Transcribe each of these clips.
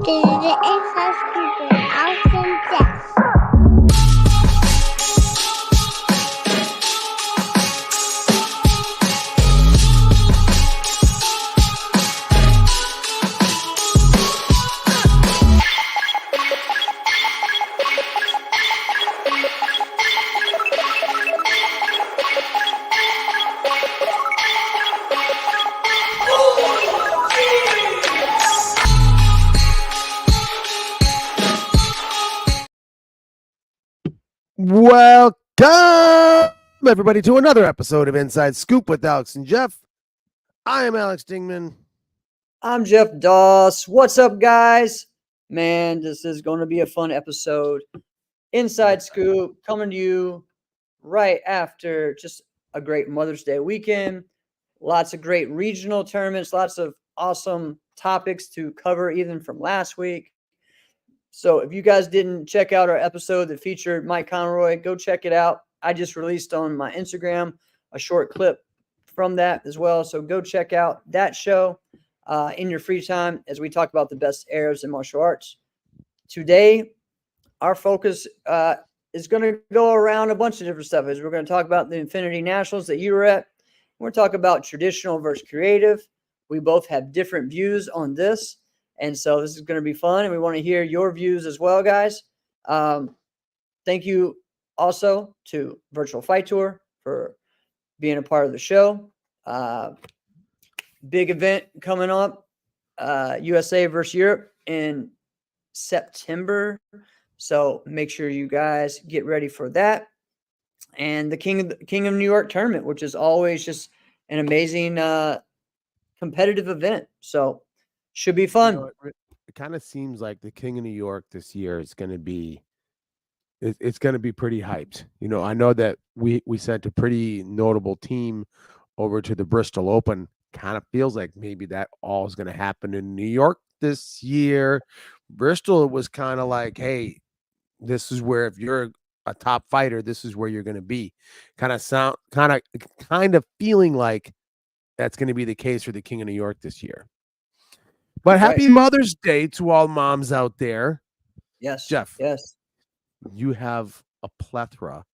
the inside scoop with Alex and Jeff. Welcome, everybody, to another episode of Inside Scoop with Alex and Jeff. I am Alex Dingman. I'm Jeff Doss. What's up, guys? Man, this is going to be a fun episode. Inside Scoop coming to you right after just a great Mother's Day weekend. Lots of great regional tournaments, lots of awesome topics to cover, even from last week. So if you guys didn't check out our episode that featured Mike Conroy, go check it out. I just released on my Instagram a short clip from that as well. So go check out that show in your free time as we talk about the best eras in martial arts. Today, our focus is going to go around a bunch of different stuff. We're going to talk about the Infinity Nationals that you were at. We're going to talk about traditional versus creative. We both have different views on this. And so this is going to be fun, and we want to hear your views as well, guys. Thank you also to Virtual Fight Tour for being a part of the show. Big event coming up, USA versus Europe in September. So make sure you guys get ready for that. And the King of New York tournament, which is always just an amazing competitive event. So should be fun. You know, it kind of seems like the King of New York this year is going to be it's going to be pretty hyped. You know, I know that we sent a pretty notable team over to the Bristol Open. Kind of feels like maybe that all is going to happen in New York this year. Bristol was kind of like, hey, this is where, if you're a top fighter, this is where you're going to be. Kind of feeling like that's going to be the case for the King of New York this year. But happy Mother's Day to all moms out there. Yes. Jeff. Yes. You have a plethora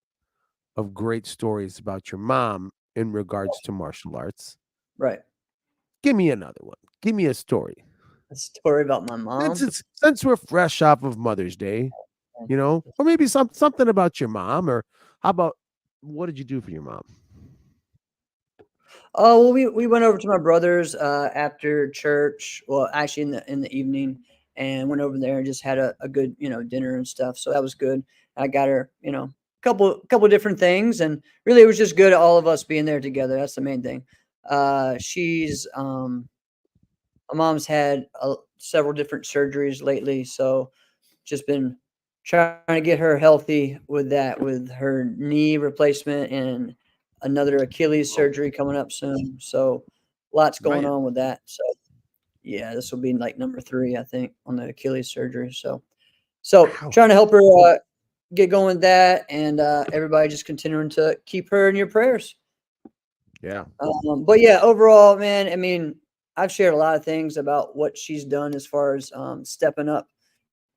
of great stories about your mom in regards to martial arts. Right. Give me another one. Give me a story. A story about my mom? Since we're fresh off of Mother's Day, you know, or maybe something about your mom, or how about, what did you do for your mom? Oh, well, we went over to my brother's after church. Well, actually in the evening, and went over there and just had a good, dinner and stuff. So that was good. I got her, a couple different things, and really it was just good, all of us being there together. That's the main thing. She's my mom's had several different surgeries lately, so just been trying to get her healthy with that, with her knee replacement and another Achilles surgery coming up soon. So lots going on with that. So yeah, this will be like number 3, I think, on the Achilles surgery. So trying to help her get going with that, and everybody just continuing to keep her in your prayers. Yeah. But yeah, overall, man, I mean, I've shared a lot of things about what she's done as far as stepping up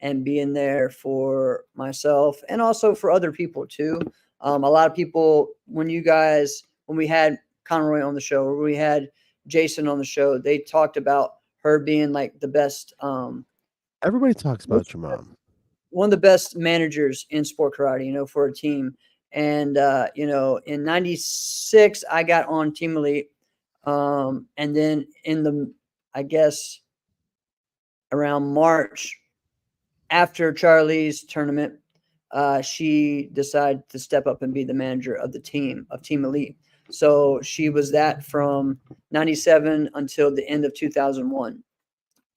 and being there for myself and also for other people too. A lot of people, when we had Conroy on the show, or we had Jason on the show, they talked about her being like the best. Everybody talks about your mom. One of the best managers in sport karate, for a team. And, in 96, I got on Team Elite. And then I guess around March, after Charlie's tournament, she decided to step up and be the manager of Team Elite. So she was that from 97 until the end of 2001.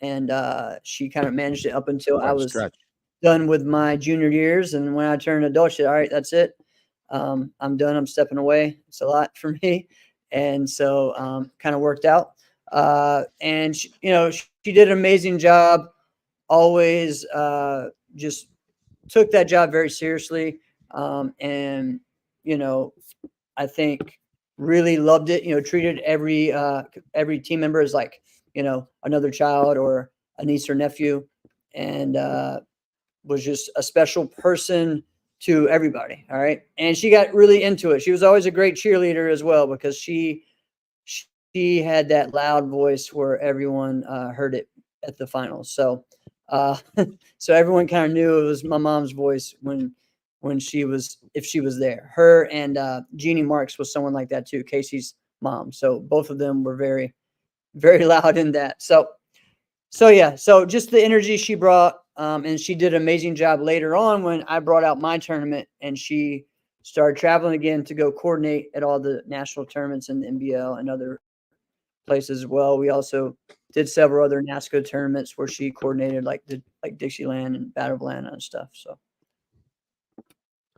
And she kind of managed it up until I was done with my junior years. And when I turned adult, she said, all right, that's it. I'm done. I'm stepping away. It's a lot for me. And so kind of worked out. And she did an amazing job. Always just took that job very seriously. And, I think really loved it, treated every team member as like, another child or a niece or nephew. and was just a special person to everybody. All right. And she got really into it. She was always a great cheerleader as well, because she had that loud voice where everyone heard it at the finals. So so everyone kind of knew it was my mom's voice when she was, if she was there. Her and Jeannie Marks was someone like that too, Casey's mom. So both of them were very, very loud in that. So yeah, so just the energy she brought, and she did an amazing job later on when I brought out my tournament, and she started traveling again to go coordinate at all the national tournaments in the NBL and other places as well. We also did several other NASCO tournaments where she coordinated, like Dixieland and Battle of Atlanta and stuff. So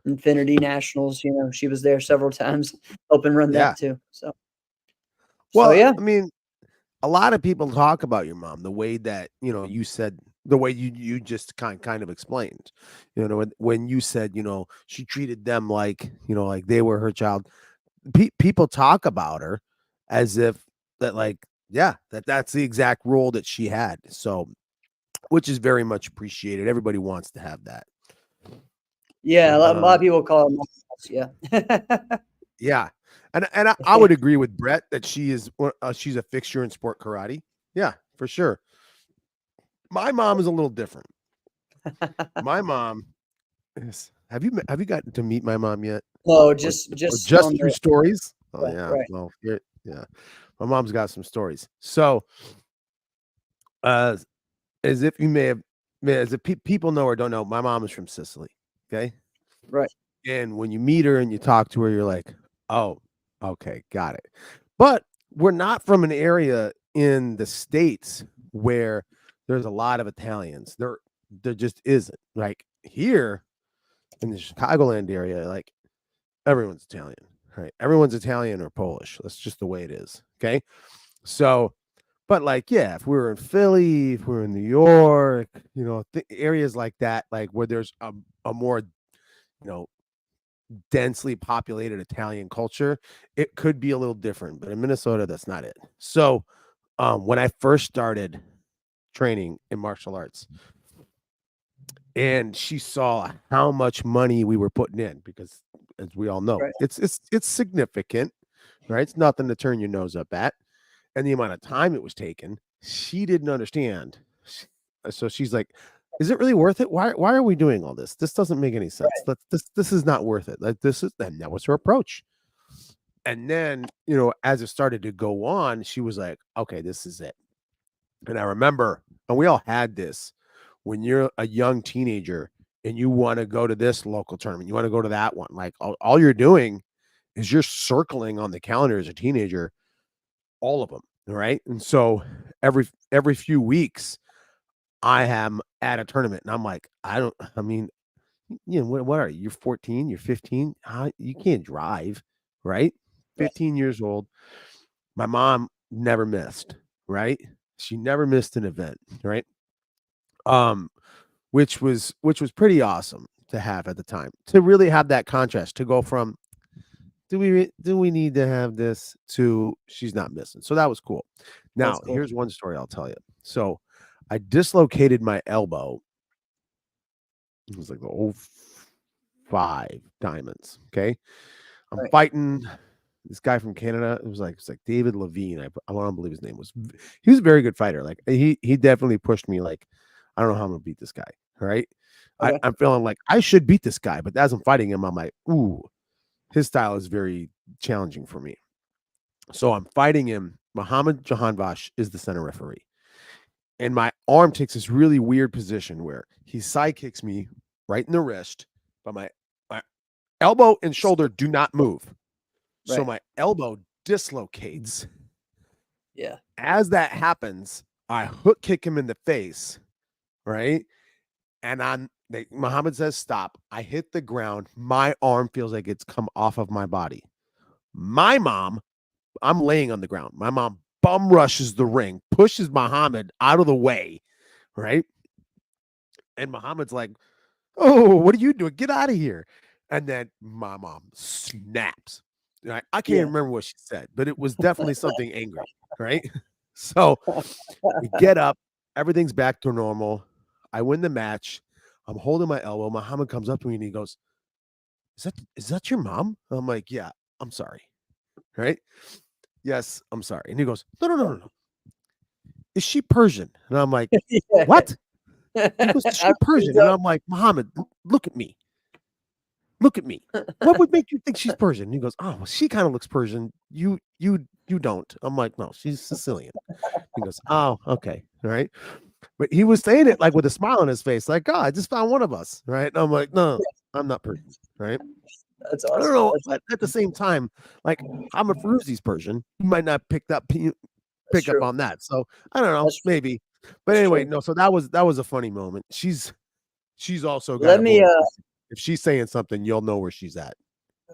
Infinity Nationals, she was there several times, helping run that too. So well, yeah. I mean, a lot of people talk about your mom the way that you said, the way you just kind of explained, when you said she treated them like like they were her child. People talk about her as if that, like, that's the exact role that she had. So, which is very much appreciated. Everybody wants to have that. Yeah, a lot of people call her mom. Yeah. And I would agree with Brett that she's a fixture in sport karate. Yeah, for sure. My mom is a little different. My mom is. Have you gotten to meet my mom yet? No, just through stories. Oh yeah. Right. Well, yeah. My mom's got some stories. So, as if you may have, as if people know or don't know, my mom is from Sicily. Okay. Right. And when you meet her and you talk to her, you're like, oh, okay, got it. But we're not from an area in the States where there's a lot of Italians. There just isn't. Like here in the Chicagoland area, like everyone's Italian, right? Everyone's Italian or Polish. That's just the way it is. Okay. So, but like, yeah, if we were in Philly, if we were in New York, areas like that, like where there's a more, densely populated Italian culture, it could be a little different, but in Minnesota, that's not it. So, when I first started training in martial arts, and she saw how much money we were putting in, because as we all know, Right. it's significant, right? It's nothing to turn your nose up at, and the amount of time it was taken, she didn't understand. So she's like, is it really worth it? Why are we doing all this? This doesn't make any sense. This is not worth it. Like and that was her approach. And then, as it started to go on, she was like, okay, this is it. And I remember, and we all had this, when you're a young teenager and you want to go to this local tournament, you want to go to that one. Like all you're doing is you're circling on the calendar as a teenager, all of them. Right. And so every few weeks, I am at a tournament, and I'm like, what are you? You're 14, you're 15. You can't drive, right? 15 years old. My mom never missed, right? She never missed an event, right? Which was pretty awesome to have at the time, to really have that contrast, to go from do we need to have this to she's not missing. So that was cool. Now, cool. Here's one story I'll tell you. So I dislocated my elbow. It was like the 05 Diamonds. Okay. I'm fighting this guy from Canada. It's like David Levine. I want to believe his name was. He was a very good fighter. Like he definitely pushed me. Like, I don't know how I'm gonna beat this guy. All right. Okay. I'm feeling like I should beat this guy, but as I'm fighting him, I'm like, ooh, his style is very challenging for me. So I'm fighting him. Muhammad Jahanbash is the center referee. And my arm takes this really weird position where he side kicks me right in the wrist, but my elbow and shoulder do not move. Right. So my elbow dislocates. Yeah. As that happens, I hook kick him in the face, right? And Muhammad says stop. I hit the ground. My arm feels like it's come off of my body. My mom, I'm laying on the ground. My mom bum rushes the ring, pushes Muhammad out of the way, right? And Muhammad's like, oh, what are you doing? Get out of here. And then my mom snaps. Right? I can't remember what she said, but it was definitely something angry, right? So we get up, everything's back to normal. I win the match. I'm holding my elbow. Muhammad comes up to me and he goes, is that your mom? I'm like, yeah, I'm sorry. Right? Yes, I'm sorry. And he goes, no. Is she Persian? And I'm like, Yeah. what? He goes, is she After Persian? And I'm like, Muhammad, look at me. Look at me. What would make you think she's Persian? And he goes, oh, well, she kind of looks Persian. You don't. I'm like, no, she's Sicilian. He goes, oh, okay. All right. But he was saying it like with a smile on his face, like, oh, I just found one of us. Right. And I'm like, no, I'm not Persian. Right. That's I awesome. don't know. That's- But at the same time, like, Hamid Feruzzi's Persian. You might not pick up that's true. on that. So I don't know, That's true. maybe. But That's anyway, true. no. So that was a funny moment. She's also got. Let me If she's saying something, you'll know where she's at.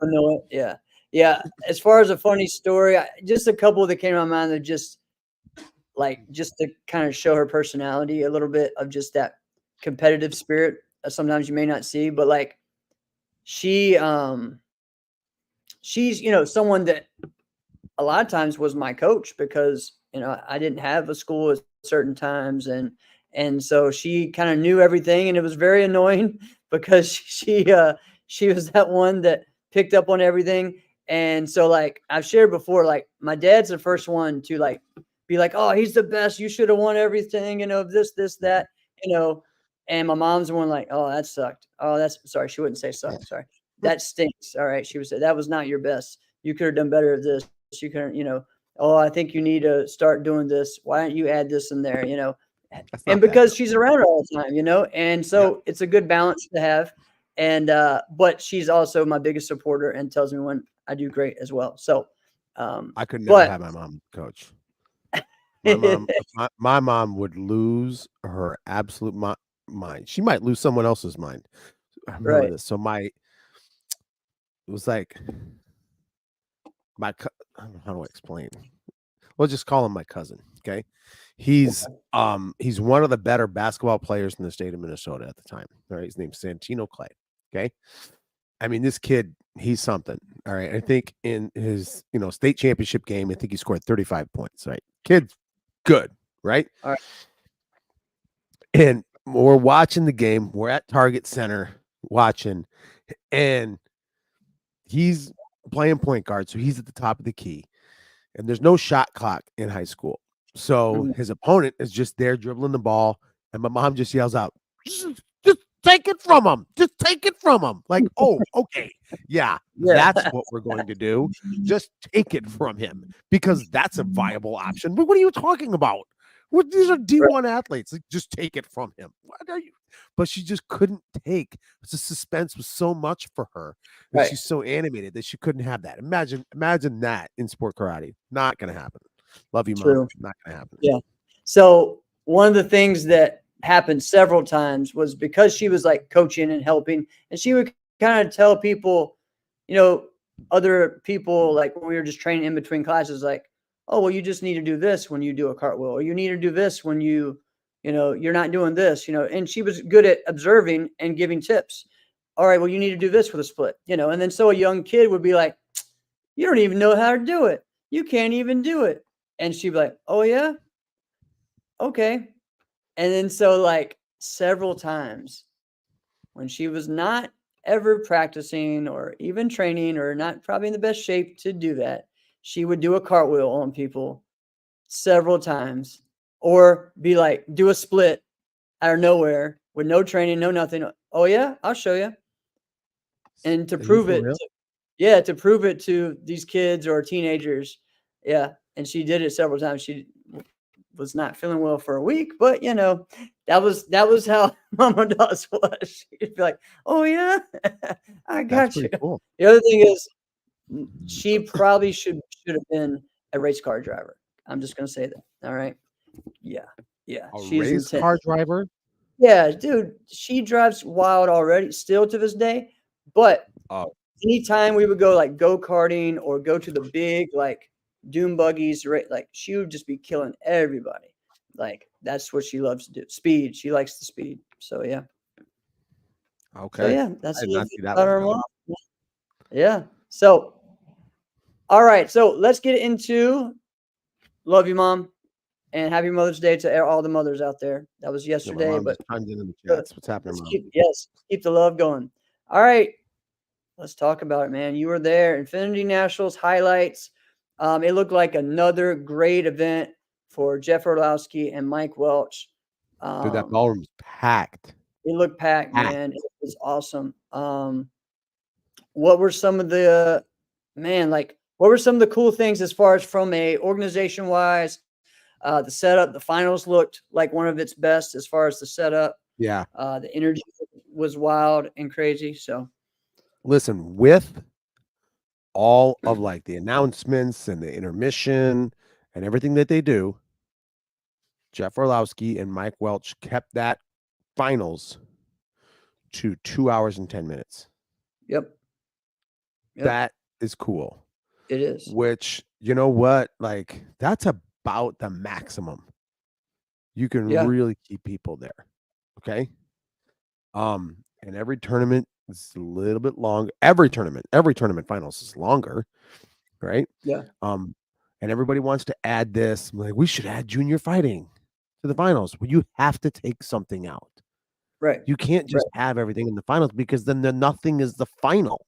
know it. Yeah. Yeah. As far as a funny story, just a couple that came to my mind that just to kind of show her personality a little bit of just that competitive spirit that sometimes you may not see, but like she's someone that a lot of times was my coach because I didn't have a school at certain times, and so she kind of knew everything, and it was very annoying because she was that one that picked up on everything. And so, like I've shared before, like my dad's the first one to like be like, oh, he's the best, you should have won everything, this that, and my mom's the one like, oh, that sucked, oh, that's sorry, she wouldn't say suck, sorry, that stinks, all right, she would say that was not your best, you could have done better at this, you couldn't, oh, I think you need to start doing this, why don't you add this in there, That's and not bad, because though. she's around all the time, and so it's a good balance to have. And but she's also my biggest supporter and tells me when I do great as well. So I could never but have my mom coach. My mom would lose her absolute mind. She might lose someone else's mind. I remember right. this. So it was like I don't know how to explain. We'll just call him my cousin. Okay. He's one of the better basketball players in the state of Minnesota at the time. All right. His name's Santino Clay. Okay. I mean, this kid, he's something. All right. I think in his, state championship game, I think he scored 35 points. Right. Kid's good. Right. All right. And we're watching the game. We're at Target Center watching, and he's playing point guard. So he's at the top of the key, and there's no shot clock in high school. So his opponent is just there dribbling the ball, and my mom just yells out, just take it from him. Just take it from him. Like, oh, okay. Yeah, that's what we're going to do. Just take it from him because that's a viable option. But what are you talking about? These are D1 athletes. Like, just take it from him. What are you? But she just couldn't take. The suspense was so much for her that she's so animated that she couldn't have that. Imagine that in sport karate. Not going to happen. Love you, Mom. Not going to happen. Yeah. So one of the things that happened several times was because she was like coaching and helping, and she would kind of tell people, other people, like when we were just training in between classes, like, oh, well, you just need to do this when you do a cartwheel, or you need to do this when you're not doing this, and she was good at observing and giving tips. All right, well, you need to do this with a split, and then so a young kid would be like, you don't even know how to do it. You can't even do it. And she'd be like, oh yeah? Okay. And then so like several times when she was not ever practicing or even training or not probably in the best shape to do that, she would do a cartwheel on people several times, or be like, do a split out of nowhere with no training, no nothing. Oh yeah, I'll show you. And to prove it, to prove it to these kids or teenagers. Yeah. And she did it several times. She was not feeling well for a week, but that was how Mama Doss was. She'd be like, oh yeah, I got you. Cool. The other thing is, she probably should have been a race car driver. I'm just gonna say that. All right. Yeah. She's race car driver. Yeah, dude, she drives wild already, still to this day. But anytime we would go like go-karting or go to the big like dune buggies, right? Like she would just be killing everybody. Like that's what she loves to do. Speed. She likes the speed. So yeah. Okay. So yeah, that's about her mom. Yeah. So all right. So let's get into Love You Mom. And happy Mother's Day to all the mothers out there. That was Yeah, my yesterday, mom but just chimed in the chats. What's happening, let's Mom? keep the love going. All right, let's talk about it, man. You were there. Infinity Nationals highlights. It looked like another great event for Jeff Orlowski and Mike Welch. Dude, that ballroom's packed. It looked packed, Packed. man. It was awesome. What were some of the what were some of the cool things as far as from a organization wise? The setup, the finals looked like one of its best as far as the setup. Yeah. The energy was wild and crazy. So Listen, with all of like the announcements and the intermission and everything that they do, Jeff Orlowski and Mike Welch kept that finals to 2 hours and 10 minutes. Yep. That is cool. It is. Which, you know what? Like, that's about the maximum. You can really keep people there. Okay. And every tournament is a little bit long. Every tournament finals is longer, right? Yeah. And everybody wants to add this. Like, we should add junior fighting to the finals. Well, you have to take something out. Right. You can't just have everything in the finals because then nothing is the final.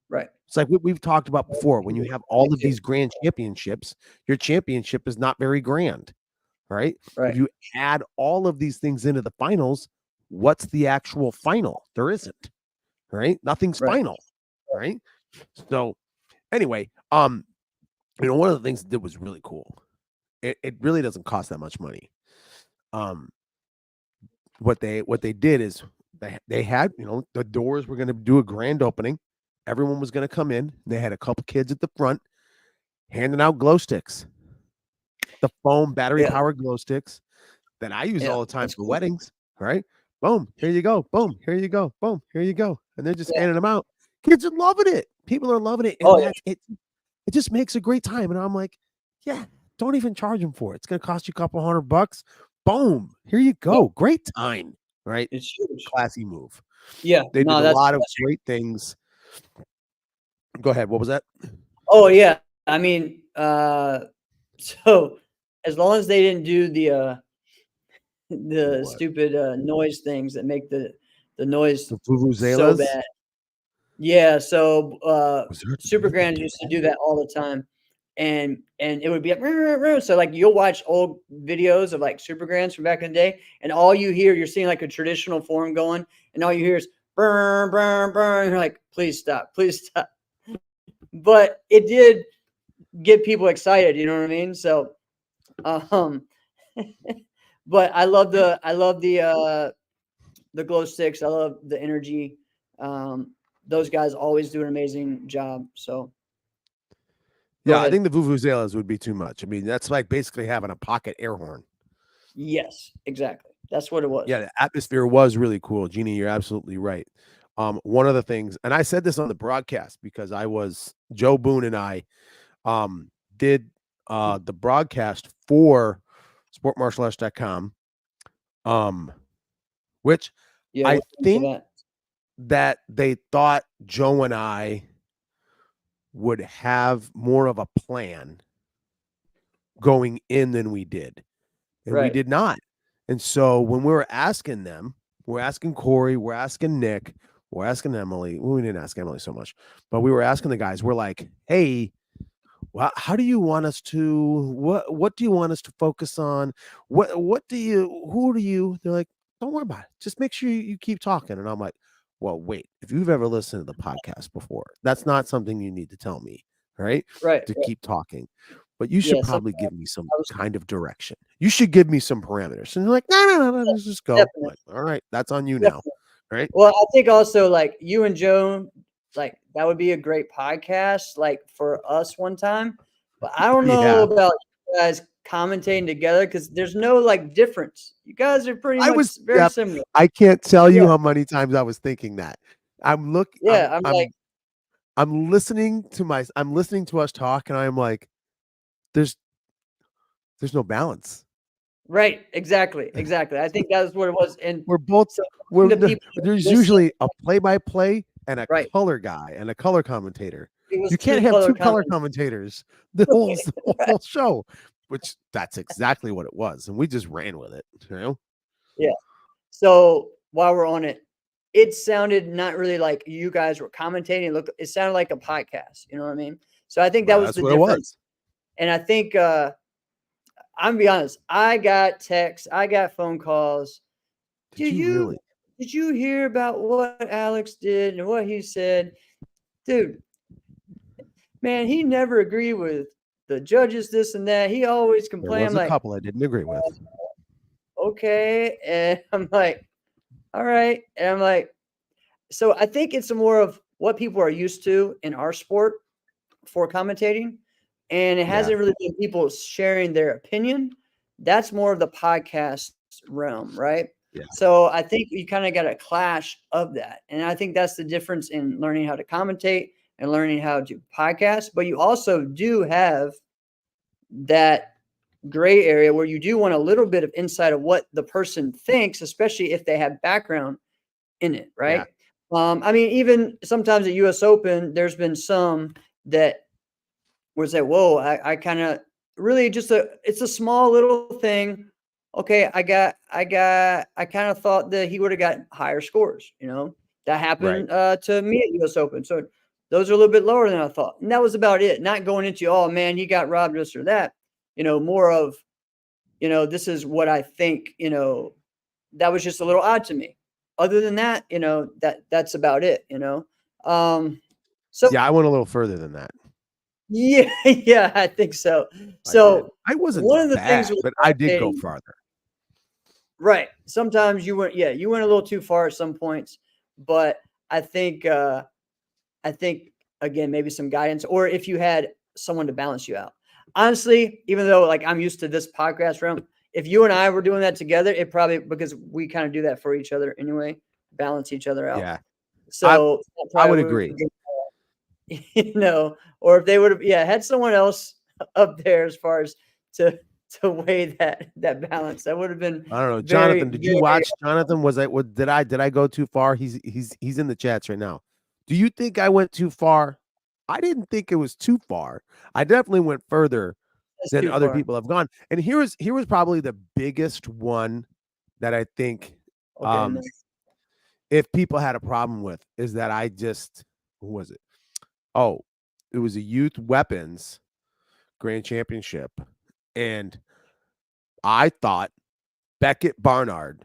Right. It's like what we've talked about before. When you have all of these grand championships, your championship is not very grand, right? If you add all of these things into the finals, what's the actual final? There isn't, right? Nothing's final, right? So anyway, one of the things that was really cool, it really doesn't cost that much money. What they did is they had, the doors were going to do a grand opening. Everyone was going to come in. They had a couple kids at the front handing out glow sticks, the foam battery powered glow sticks that I use all the time for weddings. Right? Boom, here you go. Boom, here you go. Boom, here you go. And they're just handing them out. Kids are loving it. People are loving it. And it just makes a great time. And I'm like, yeah, don't even charge them for it. It's going to cost you a couple $100. Boom, here you go. Great time. Right? It's huge. Classy move. Yeah. They did a lot of great things. Go ahead. What was that? Oh, yeah. I mean, so as long as they didn't do the stupid noise things that make the noise so bad. Yeah, so Super Grand used to do that all the time. And it would be like, so like you'll watch old videos of like Super Grands from back in the day, and all you hear, you're seeing like a traditional form going, and all you hear is burn, burn, burn. You're like, please stop. But it did get people excited, you know what I mean? So, but I love the glow sticks. I love the energy. Those guys always do an amazing job. So, yeah, I think the vuvuzelas would be too much. I mean, that's like basically having a pocket air horn. Yes, exactly. That's what it was. Yeah, the atmosphere was really cool. Jeannie, you're absolutely right. One of the things, and I said this on the broadcast because Joe Boone and I did the broadcast for sportmartialarts.com, which I think that they thought Joe and I would have more of a plan going in than we did. And we did not. And so when we were asking them, we're asking Corey, we're asking Nick, we're asking Emily. Well, we didn't ask Emily so much, but we were asking the guys. We're like, hey, well, how do you want us to, what do you want us to focus on? Who do you, they're like, don't worry about it. Just make sure you keep talking. And I'm like, well, wait, if you've ever listened to the podcast before, that's not something you need to tell me, right? To keep talking. But you should probably give me some kind of direction. You should give me some parameters. And you're like, no, let's just go. Like, all right, that's on you now. Right. Well, I think also like you and Joe, like that would be a great podcast, like for us one time. But I don't know about you guys commentating together because there's no like difference. You guys are pretty much very similar. I can't tell you how many times I was thinking that. I'm listening to us talk, and I'm like, there's no balance. Right. Exactly. I think that's what it was. And we're both, there's usually a play-by-play and a color guy and a color commentator. You can't have two color commentators the whole show. which that's exactly what it was. And we just ran with it, you know? So while we're on it, it sounded not really like you guys were commentating. Look, it sounded like a podcast. You know what I mean? So I think that Well, was that's the what it difference. was. And I think I'm gonna be honest. I got texts, I got phone calls. Did you really? Did you hear about what Alex did and what he said? Dude, man, he never agreed with the judges, this and that. He always There complained. was I'm a like, couple I didn't agree with. okay. And I'm like, all right. And I'm like, so I think it's more of what people are used to in our sport for commentating. And it hasn't really been people sharing their opinion. That's more of the podcast realm, right? Yeah. So I think you kind of got a clash of that. And I think that's the difference in learning how to commentate and learning how to podcast. But you also do have that gray area where you do want a little bit of insight of what the person thinks, especially if they have background in it, right? I mean, even sometimes at US Open, there's been some that was like, whoa, I kind of really it's a small little thing. Okay, I kind of thought that he would have got higher scores, you know. That happened to me at US Open. So those are a little bit lower than I thought. And that was about it. Not going into, oh man, he got robbed this or that. You know, more of, you know, this is what I think, you know, that was just a little odd to me. Other than that, you know, that's about it, you know. So Yeah, I went a little further than that. yeah, yeah, I think so. So I wasn't one of the bad, things with but I did go commentating- farther. right. Sometimes you went a little too far at some points, but I think again, maybe some guidance, or if you had someone to balance you out. Honestly, even though like I'm used to this podcast realm, if you and I were doing that together, it probably, because we kind of do that for each other anyway, balance each other out. Yeah, So I would agree. You know, or if they would have, had someone else up there as far as to weigh that balance, that would have been. I don't know, very, Jonathan. Did you watch Jonathan? Did I go too far? He's in the chats right now. Do you think I went too far? I didn't think it was too far. I definitely went further That's than too other far. people have gone. And here was probably the biggest one that I think Okay, no. if people had a problem with is that who was it? Oh, it was a youth weapons grand championship. And I thought Beckett Barnard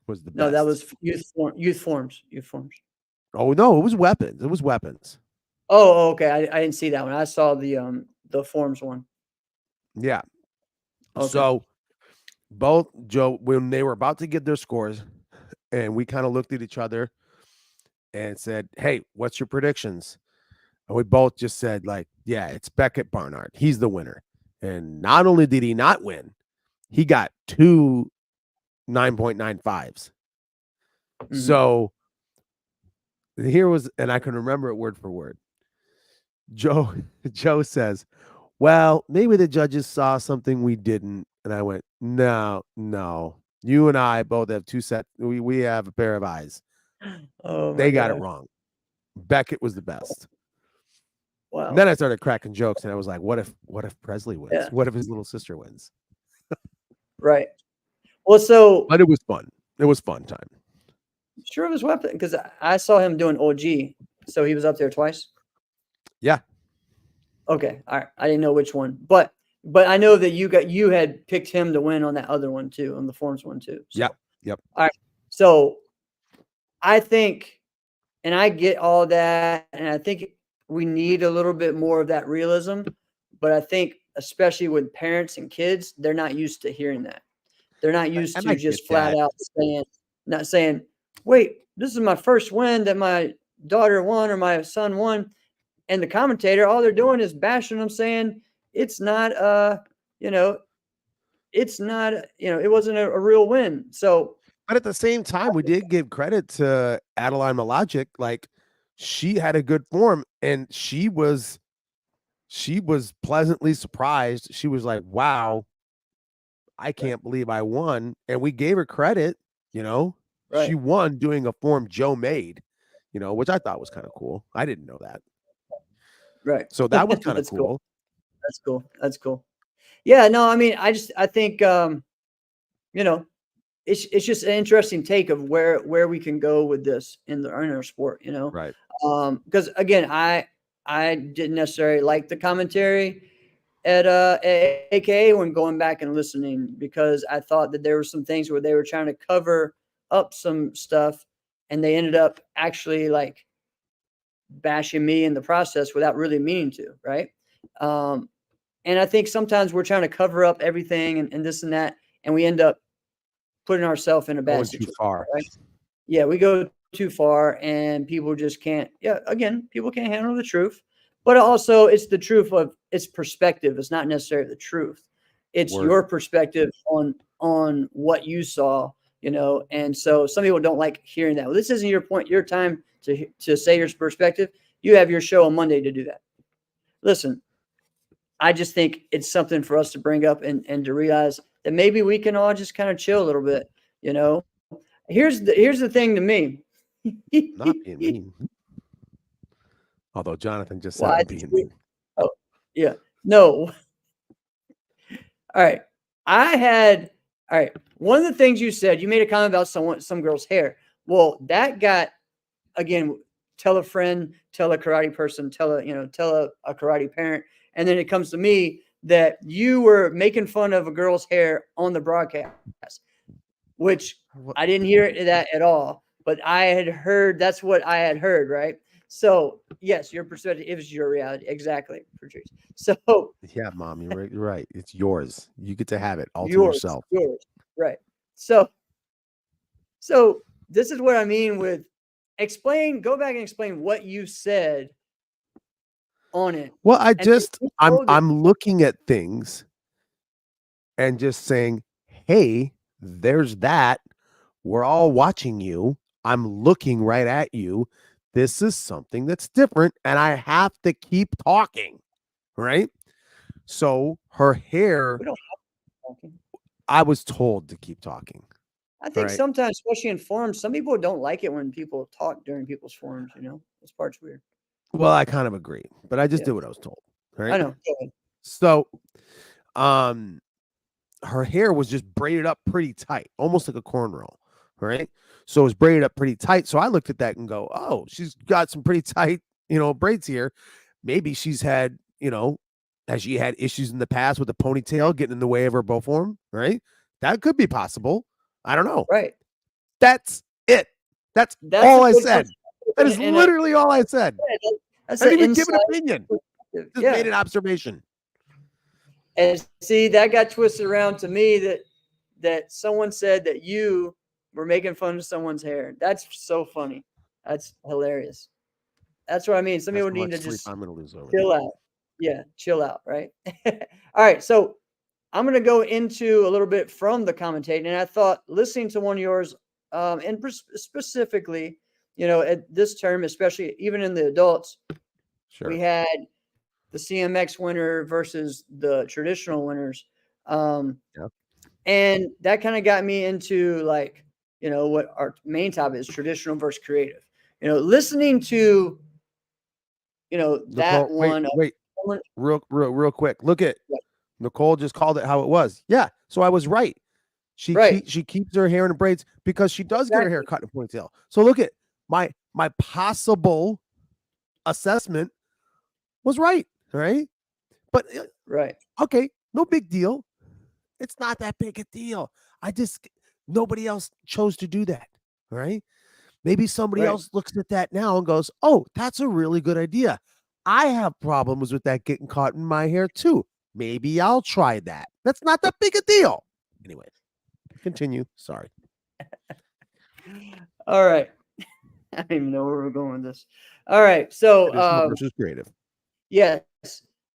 was the best. No, that was youth forms. Oh no, it was weapons. It was weapons. Oh, okay. I didn't see that one. I saw the forms one. Yeah. Okay. So both Joe, when they were about to get their scores, and we kind of looked at each other and said, "Hey, what's your predictions?" And we both just said, like, "Yeah, it's Beckett Barnard. He's the winner." And not only did he not win, he got 2 9.95s. Mhm. So here was, and I can remember it word for word. Joe says, "Well, maybe the judges saw something we didn't." And I went, No. You and I both have two sets. We have a pair of eyes. Oh, They my got it gosh. wrong. Beckett was the best. Wow. And then I started cracking jokes, and I was like, what if Presley wins? Yeah. What if his little sister wins? Right. Well, so But it was fun. It was fun time. sure it was weapon, because I saw him doing OG, so he was up there twice. Yeah. Okay, all right. I didn't know which one, but I know that you had picked him to win on that other one too, on the forms one too. So. Yep. All right. So I think, and I get all that, and I think we need a little bit more of that realism. But I think, especially with parents and kids, they're not used to hearing that. They're not used And to I just get flat that. out not saying, "Wait, this is my first win that my daughter won or my son won," and the commentator, all they're doing is bashing them, saying it's not, it's not, it wasn't a real win. So. But at the same time, we did give credit to Adeline Malajic. Like, she had a good form, and she was pleasantly surprised. She was like, "Wow, I can't believe I won." And we gave her credit, Right. She won doing a form Joe made, which I thought was kind of cool. I didn't know that. Right. So that was kind of That's cool. cool. That's cool. Yeah, no, I mean, I think you know, it's just an interesting take of where we can go with this in our sport, you know. Right. Because again, I didn't necessarily like the commentary at AKA when going back and listening, because I thought that there were some things where they were trying to cover up some stuff, and they ended up actually like bashing me in the process without really meaning to, right? Um, and I think sometimes we're trying to cover up everything and this and that, and we end up putting ourselves in a bad Going too situation, far. right? Yeah, we go too far, and people just can't. Yeah, again, people can't handle the truth, but also it's the truth of its perspective. It's not necessarily the truth. It's Word. your perspective on what you saw, you know. And so some people don't like hearing that. Well, this isn't your point, your time to say your perspective. You have your show on Monday to do that. Listen, I just think it's something for us to bring up and to realize that maybe we can all just kind of chill a little bit, you know. Here's the thing to me. Not being mean. Although Jonathan just said Well, I I'm just being mean. oh, yeah. No. All right. All right. One of the things you said, you made a comment about some girl's hair. Well, that got, again, tell a friend, tell a karate person, tell a karate parent. And then it comes to me that you were making fun of a girl's hair on the broadcast, which I didn't hear that at all, but I had heard, that's what I had heard, right? So yes, your perspective is your reality. Exactly, Patrice. So Yeah, Mom, you're right. You're right. It's yours. You get to have it all to yours, yourself. right. So this is what I mean with go back and explain what you said on it. Well, And then you told it- I'm looking at things and just saying, "Hey, there's that. We're all watching you. I'm looking right at you. This is something that's different, and I have to keep talking." Right? So her hair, we don't have to talk. I was told to keep talking. I think Right. sometimes, especially in forums, some people don't like it when people talk during people's forums, you know? This part's weird. Well, I kind of agree, but I just Yeah. did what I was told. Right. I know. Go ahead. So, um, her hair was just braided up pretty tight, almost like a cornrow. Right. So it was braided up pretty tight. So I looked at that and go, "Oh, she's got some pretty tight, braids here. Maybe she's had, has she had issues in the past with the ponytail getting in the way of her bow form? Right. That could be possible. I don't know. Right. That's it. That's That's all a I good said. That is and literally all I said. that's I didn't an even give an insight opinion. perspective. Just Yeah. made an observation. And see, that got twisted around to me that someone said that you were making fun of someone's hair. That's so funny. That's hilarious. That's what I mean. Some That's people how need much to sleep just I'm gonna lose over chill that. out. Yeah, chill out, right? All right, so I'm going to go into a little bit from the commentating, and I thought listening to one of yours, and specifically, at this term, especially even in the adults, Sure. we had the CMX winner versus the traditional winners, Yep. and that kind of got me into like, what our main topic is: traditional versus creative. Listening to, that Nicole, wait, one. real quick. Look at Yeah. Nicole just called it how it was. Yeah, so I was right. She Right. she keeps her hair in braids because she does get her hair cut in a ponytail. So look at my possible assessment was right. Right, but Right. okay, no big deal. It's not that big a deal. Nobody else chose to do that. Right. Maybe somebody Right. else looks at that now and goes, "Oh, that's a really good idea. I have problems with that getting caught in my hair too. Maybe I'll try that. That's not that big a deal." Anyway, continue. Sorry. All right. I don't even know where we're going with this. All right. So, Traditional versus creative. yes.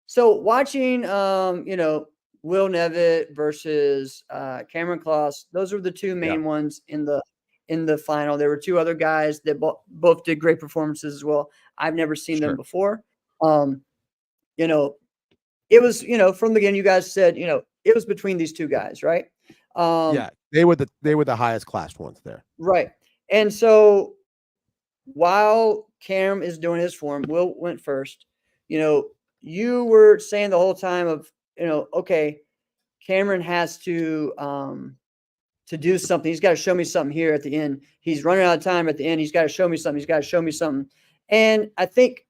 So watching, Will Nevitt versus Cameron Kloss, those were the two main ones in the final. There were two other guys that both did great performances as well. I've never seen them before. It was, from the beginning, you guys said, it was between these two guys, right? Yeah, they were the highest class ones there. Right. And so while Cam is doing his form, Will went first. You were saying the whole time of, okay, Cameron has to do something. He's got to show me something here at the end. He's running out of time at the end. He's got to show me something. He's got to show me something. And I think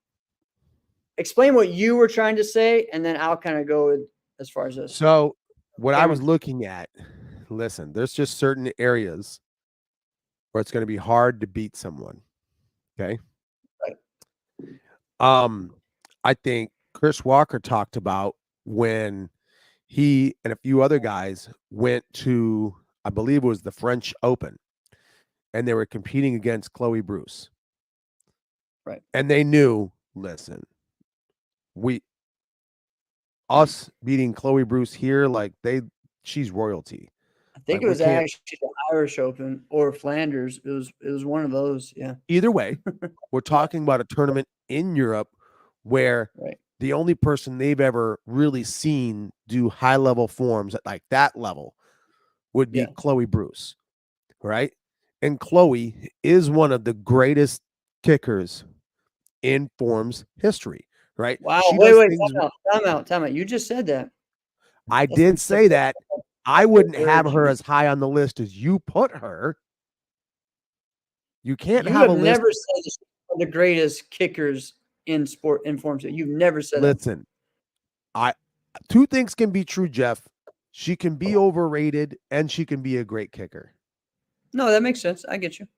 explain what you were trying to say, and then I'll kind of go with as far as this. So what I Cameron. was looking at, listen, there's just certain areas where it's going to be hard to beat someone. Okay. Right. I think Chris Walker talked about when he and a few other guys went to, I believe it was the French Open, and they were competing against Chloe Bruce. Right. And they knew, listen, us beating Chloe Bruce here, like she's royalty. I think Like, it was actually the Irish Open or Flanders. It was one of those. Yeah. Either way, we're talking about a tournament in Europe where Right. the only person they've ever really seen do high level forms at like that level would be Chloe Bruce, right? And Chloe is one of the greatest kickers in forms history, right? Wow. She Wait, does time out. You just said that. I did say that. I wouldn't have her as high on the list as you put her. You can't You have a have list. never said she's one of the greatest kickers in sport in forms. You've never said that. Listen, two things can be true, Jeff. She can be overrated and she can be a great kicker. No, that makes sense. I get you.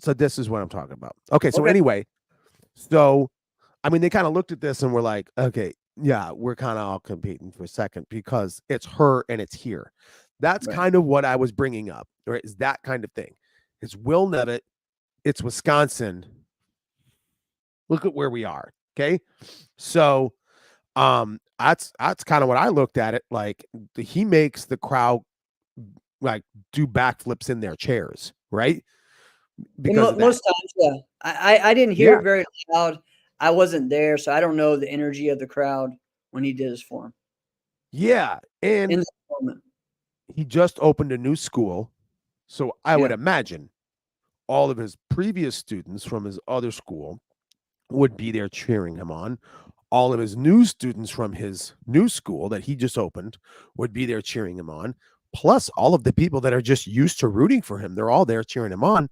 So this is what I'm talking about. Okay, so anyway, so I mean, they kind of looked at this and were like, okay, yeah, we're kind of all competing for second because it's her and it's here. That's kind of what I was bringing up, right? Is that kind of thing. It's Will Nevitt. It's Wisconsin. Look at where we are. Okay. So that's kind of what I looked at it. Like he makes the crowd like do backflips in their chairs, right? Because most times, yeah. I didn't hear it very loud. I wasn't there, so I don't know the energy of the crowd when he did his form. Yeah. And in the moment. He just opened a new school. So I would imagine all of his previous students from his other school would be there cheering him on. All of his new students from his new school that he just opened would be there cheering him on. Plus all of the people that are just used to rooting for him. They're all there cheering him on.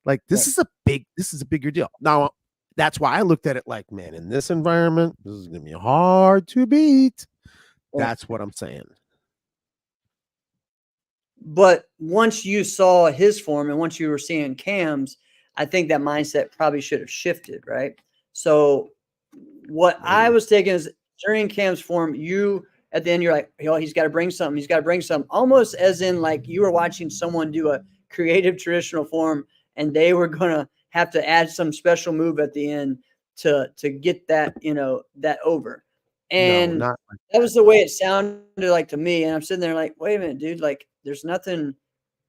Like this is a bigger deal. Now, that's why I looked at it like, man, in this environment, this is going to be hard to beat. That's what I'm saying. But once you saw his form and once you were seeing Cam's, I think that mindset probably should have shifted, right? So what I was taking is during Cam's form, you at the end, you're like, oh, he's got to bring something. He's got to bring something. Almost as in like you were watching someone do a creative traditional form and they were going to have to add some special move at the end to get that, that over. And that was the way it sounded like to me. And I'm sitting there like, wait a minute, dude, like there's nothing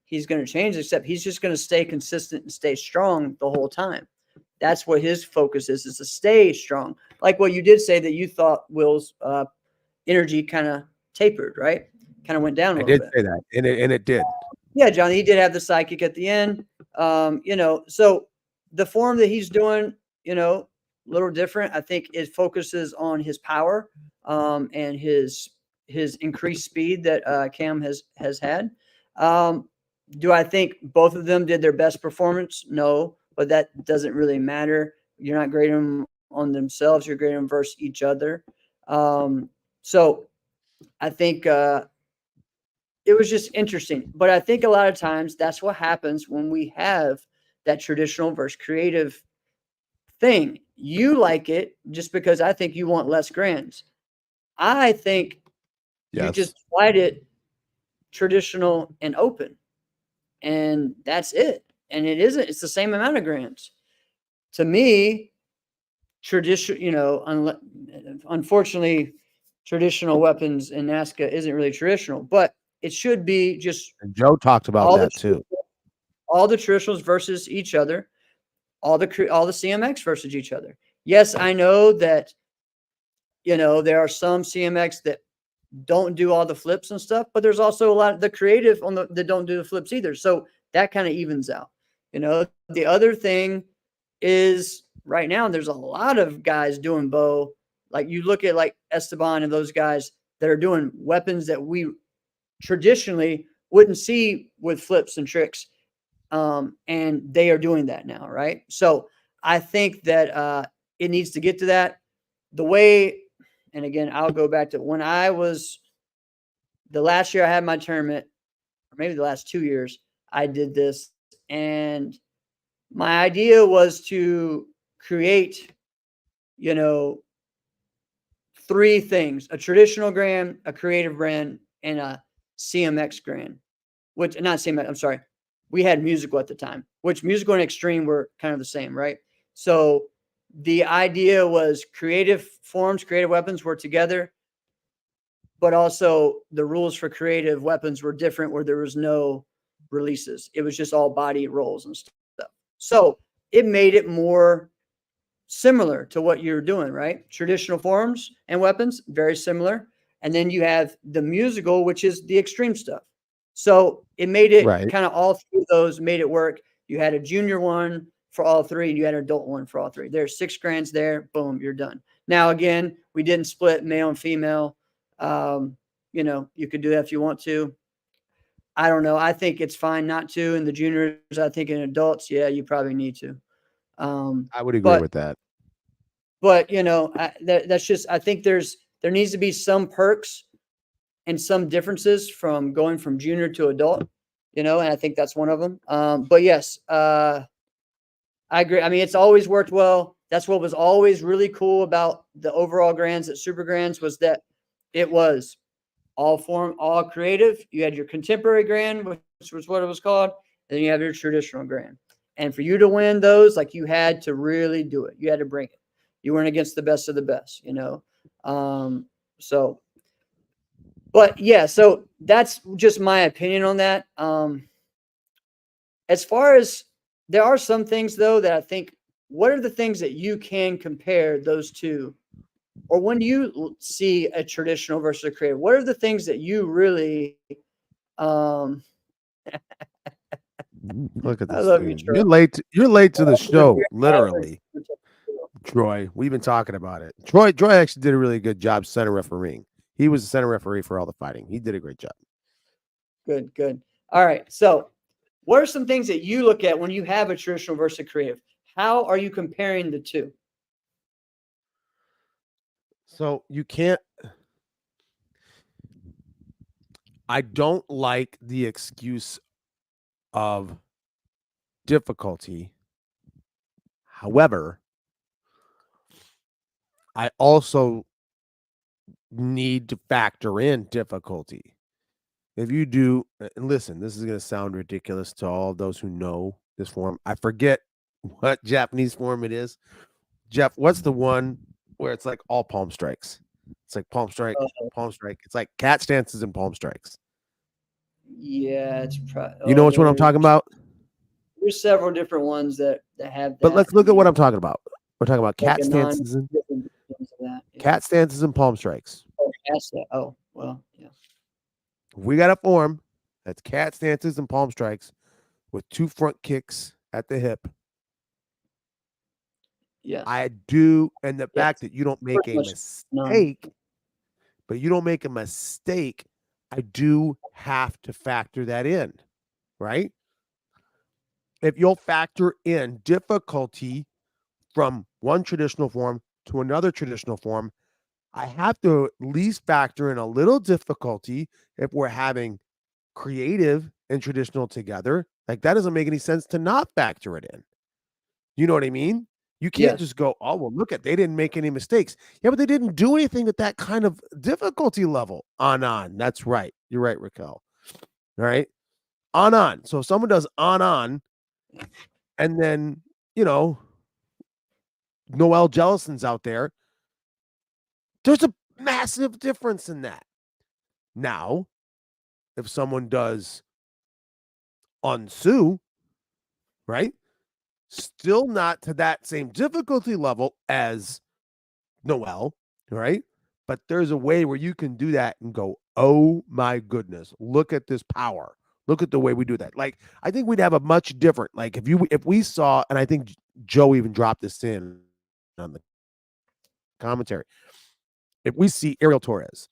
he's going to change except he's just going to stay consistent and stay strong the whole time. That's what his focus is to stay strong. Like what you did say that you thought Will's energy kind of tapered, right? Kind of went down a little bit. I did say that, and it did. Yeah, John, he did have the psychic at the end. So the form that he's doing, a little different. I think it focuses on his power and his increased speed that Cam has had. Do I think both of them did their best performance? No, but that doesn't really matter. You're not grading them on themselves. You're grading them versus each other. So I think it was just interesting. But I think a lot of times that's what happens when we have that traditional versus creative thing. You like it just because I think you want less grands. I think you just divide it traditional and open. And that's it. And it's the same amount of grands. To me, unfortunately, traditional weapons in NASCA isn't really traditional, but it should be just. And Joe talked about that too. All the traditionals versus each other, all the CMX versus each other. Yes, I know that, there are some CMX that don't do all the flips and stuff, but there's also a lot of the creative that don't do the flips either. So that kind of evens out. The other thing is right now there's a lot of guys doing bow. Like you look at like Esteban and those guys that are doing weapons that we traditionally wouldn't see with flips and tricks. And they are doing that now, right? So I think that it needs to get to that. The way, and again, I'll go back to when I was the last year I had my tournament, or maybe the last 2 years, I did this. And my idea was to create, you know, 3 things: a traditional grand, a creative grand, and a CMX grand. Which, not CMX, I'm sorry. We had musical at the time, which musical and extreme were kind of the same, right? So the idea was creative forms, creative weapons were together, but also the rules for creative weapons were different, where there was no releases. It was just all body rolls and stuff. So it made it more similar to what you're doing, right? Traditional forms and weapons, very similar. And then you have the musical, which is the extreme stuff. So it made it Right. kind of all 3 of those made it work. You had a junior one for all 3, and you had an adult one for all 3. There's 6 grands there. Boom, you're done. Now, again, we didn't split male and female. You know, you could do that if you want to. I don't know. I think it's fine not to. In the juniors, I think in adults, yeah, you probably need to. I would agree But with that. but you know, that's just, I think there needs to be some perks and some differences from going from junior to adult, you know, and I think that's one of them. But yes, I agree. I mean, it's always worked well. That's what was always really cool about the overall grands at Super Grands, was that it was all form, all creative. You had your contemporary grand, which was what it was called, and then you have your traditional grand. And for you to win those, like, you had to really do it. You had to bring it. You weren't against the best of the best, you know. So, but yeah, so that's just my opinion on that. As far as, there are some things though that I think, what are the things that you can compare those two, or when you see a traditional versus a creative, what are the things that you really, um, Look at I this love you, dude. Troy. You're late to the show, literally. Troy, we've been talking about it. Troy actually did a really good job center refereeing. He was the center referee for all the fighting. He did a great job. Good, good. All right. So, what are some things that you look at when you have a traditional versus a creative? How are you comparing the two? So you can't. I don't like the excuse of difficulty. However, I also need to factor in difficulty. If you do, and listen, this is going to sound ridiculous to all those who know this form. I forget what Japanese form it is. Jeff, what's the one where it's like all palm strikes? It's like palm strike, palm strike. It's like cat stances and palm strikes. Yeah, it's You know which one I'm talking about? There's several different ones that have that. But let's look at what I'm talking about. We're talking about like cat stances and different versions of that. Yeah. cat stances and palm strikes. Oh, oh, well, yeah. We got a form that's cat stances and palm strikes with 2 front kicks at the hip. Yeah. I do, and the Yeah. fact that you don't make Pretty a much mistake, but you don't make a mistake, I do have to factor that in, right? If you'll factor in difficulty from one traditional form to another traditional form, I have to at least factor in a little difficulty if we're having creative and traditional together. Like, that doesn't make any sense to not factor it in. You know what I mean? You can't just go, oh, well, look at, they didn't make any mistakes. Yeah, but they didn't do anything at that kind of difficulty level. On. That's right. You're right, Raquel. All right. On. So if someone does on, and then, you know, Noel Jellison's out there, there's a massive difference in that. Now, if someone does Unsu, right? Still not to that same difficulty level as Noel, right? But there's a way where you can do that and go, oh my goodness, look at this power. Look at the way we do that. Like, I think we'd have a much different, like, if we saw, and I think Joe even dropped this in on the commentary. If we see Ariel Torres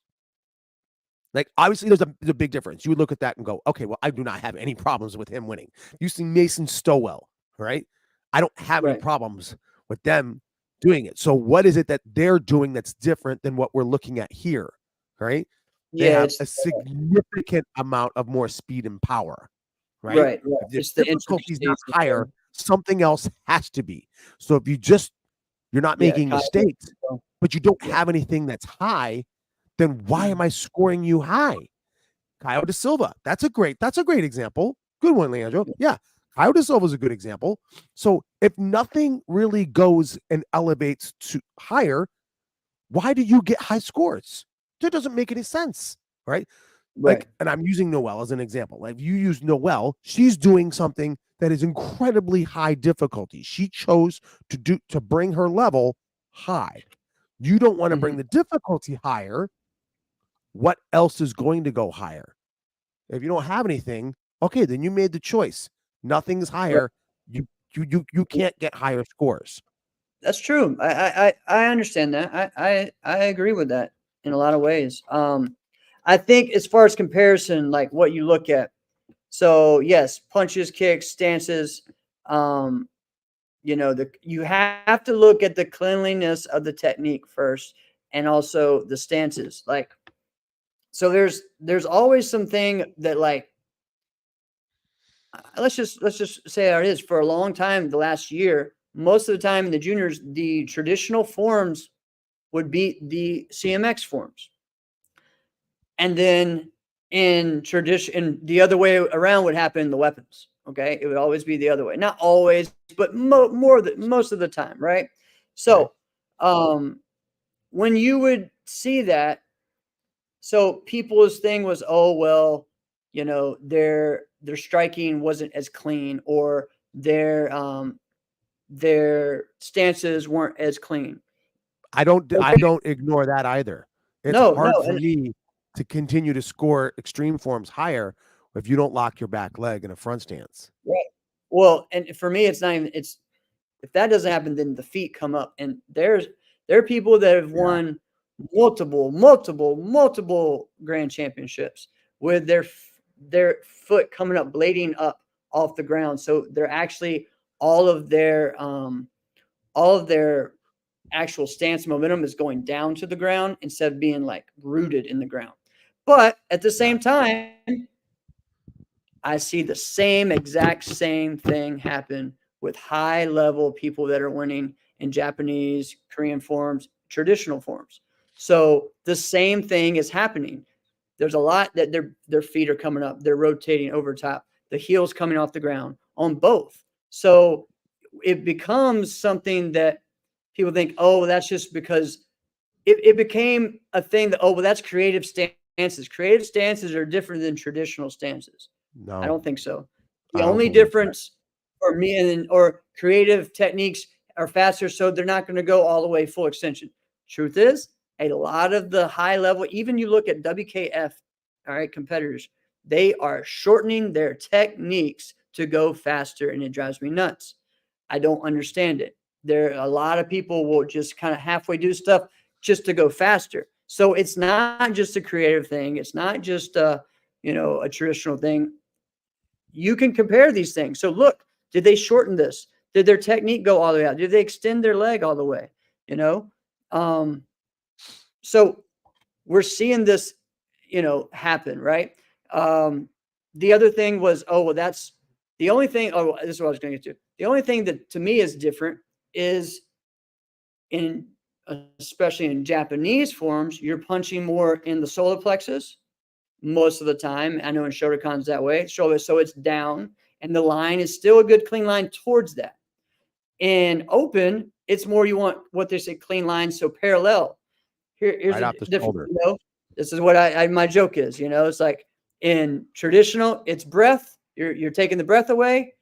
Like, obviously, there's a big difference. You would look at that and go, okay, well, I do not have any problems with him winning. You see Mason Stowell, right? I don't have any Right. problems with them doing it. So what is it that they're doing that's different than what we're looking at here, right? They Yeah, have it's a significant amount of more speed and power, right? right, right. If the It's the difficulty is not intricacies. higher, something else has to be. So if you're not Yeah, making Kyle, mistakes, but you don't yeah. have anything that's high, then why am I scoring you high? Kyle De Silva, that's a great example. Good one, Leandro. Yeah, Kyle De Silva is a good example. So if nothing really goes and elevates to higher, why do you get high scores? That doesn't make any sense, right? Right. Like, and I'm using Noelle as an example. Like, you use Noelle, she's doing something that is incredibly high difficulty. She chose to bring her level high. You don't want to bring Mhm. the difficulty higher. What else is going to go higher? If you don't have anything, okay, then you made the choice. Nothing's Right. higher. You can't get higher scores. That's true. I understand that. I agree with that in a lot of ways. I think as far as comparison, like what you look at. So yes, punches, kicks, stances. You have to look at the cleanliness of the technique first, and also the stances. Like, so there's always something that, like, let's just say how it is. For a long time, the last year, most of the time in the juniors, the traditional forms would beat the CMX forms. And then the other way around would happen in the weapons. Okay. It would always be the other way. Not always, but most of the time. Right. So, when you would see that, so people's thing was, oh, well, their striking wasn't as clean, or their stances weren't as clean. I don't Okay. ignore that either. It's No, hard for and me to continue to score extreme forms higher if you don't lock your back leg in a front stance. right. Well, and for me, it's not even. It's if that doesn't happen, then the feet come up, and there are people that have Yeah. won multiple grand championships with their foot coming up, blading up off the ground. So they're actually all of their actual stance momentum is going down to the ground instead of being like rooted in the ground. But at the same time, I see the exact same thing happen with high level people that are winning in Japanese, Korean forms, traditional forms. So the same thing is happening. There's a lot that their feet are coming up, they're rotating over top, the heels coming off the ground on both. So it becomes something that people think, oh, that's just because it became a thing that, oh, well, that's creative stances. Creative stances are different than traditional stances. I No, don't think so. The I don't only believe that. difference for me or creative techniques are faster, so they're not going to go all the way full extension. Truth is, a lot of the high level, even you look at WKF, all right, competitors, they are shortening their techniques to go faster, and it drives me nuts. I don't understand it. A lot of people will just kind of halfway do stuff just to go faster. So it's not just a creative thing. It's not just a traditional thing. You can compare these things. So look, did they shorten this? Did their technique go all the way out? Did they extend their leg all the way? You know, so we're seeing this, happen, right? The other thing was, oh, well, that's the only thing. Oh, this is what I was going to get to. The only thing that to me is different is especially in Japanese forms, you're punching more in the solar plexus most of the time. I know in Shotokan's that way. So it's down, and the line is still a good clean line towards that. In open, it's more you want what they say clean lines, so parallel. Here's Right a off the different. shoulder. This is what my joke is. It's like in traditional, it's breath. You're taking the breath away.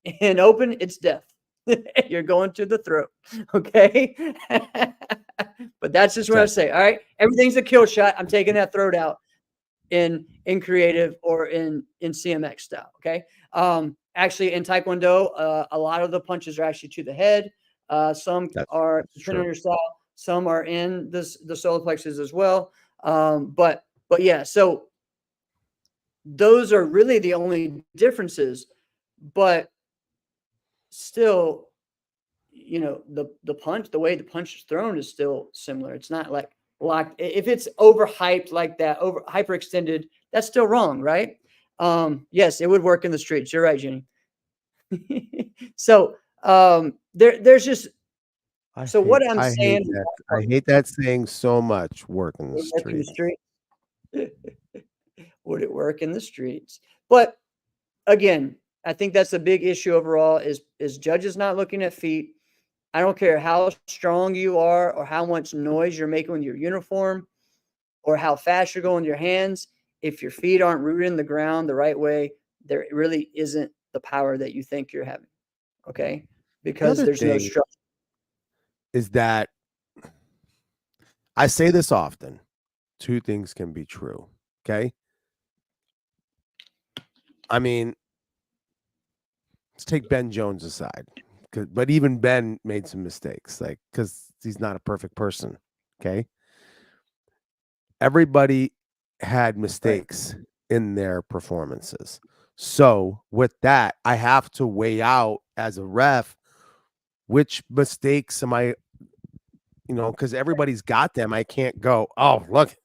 In open, it's death. You're going to the throat. Okay. But that's just what I say. All right. Everything's a kill shot. I'm taking that throat out in creative or in CMX style. Okay. Actually in Taekwondo, a lot of the punches are actually to the head. Some are depending on your style. Some are in the solar plexus as well. But But yeah, so those are really the only differences. But still, the punch, the way the punch is thrown is still similar. It's not like locked. If it's overhyped like that, over hyperextended, that's still wrong, right? Yes, it would work in the streets. You're right, Jenny. So there's just what I'm saying. I hate that saying so much. Work in the Would it work in the street. street? Would it work in the streets? But again, I think that's a big issue overall is judges not looking at feet. I don't care how strong you are or how much noise you're making with your uniform or how fast you're going with your hands. If your feet aren't rooted in the ground the right way, there really isn't the power that you think you're having. Okay? Because other there's no thing structure. Is that I say this often. Two things can be true. Okay. I mean, let's take Ben Jones aside. But even Ben made some mistakes, like, because he's not a perfect person. Okay. Everybody had mistakes in their performances. So with that, I have to weigh out as a ref which mistakes am I, because everybody's got them. I can't go, oh, look,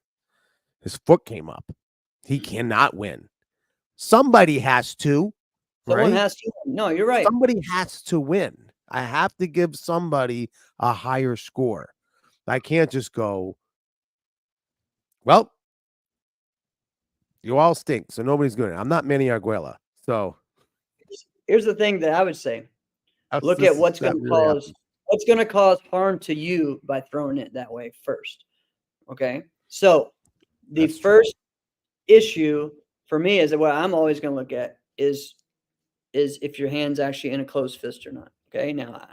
his foot came up. He cannot win. Somebody has to. Someone right? has to. No, you're right. Somebody has to win. I have to give somebody a higher score. I can't just go, well, you all stink, so nobody's good. I'm not Manny Arguella. So Here's the thing that I would say. Look this at is- what's that going to really cause happens. what's going to cause harm to you by throwing it that way first. Okay? So, the That's true. first issue for me is that what I'm always going to look at is if your hand's actually in a closed fist or not. Okay? Now,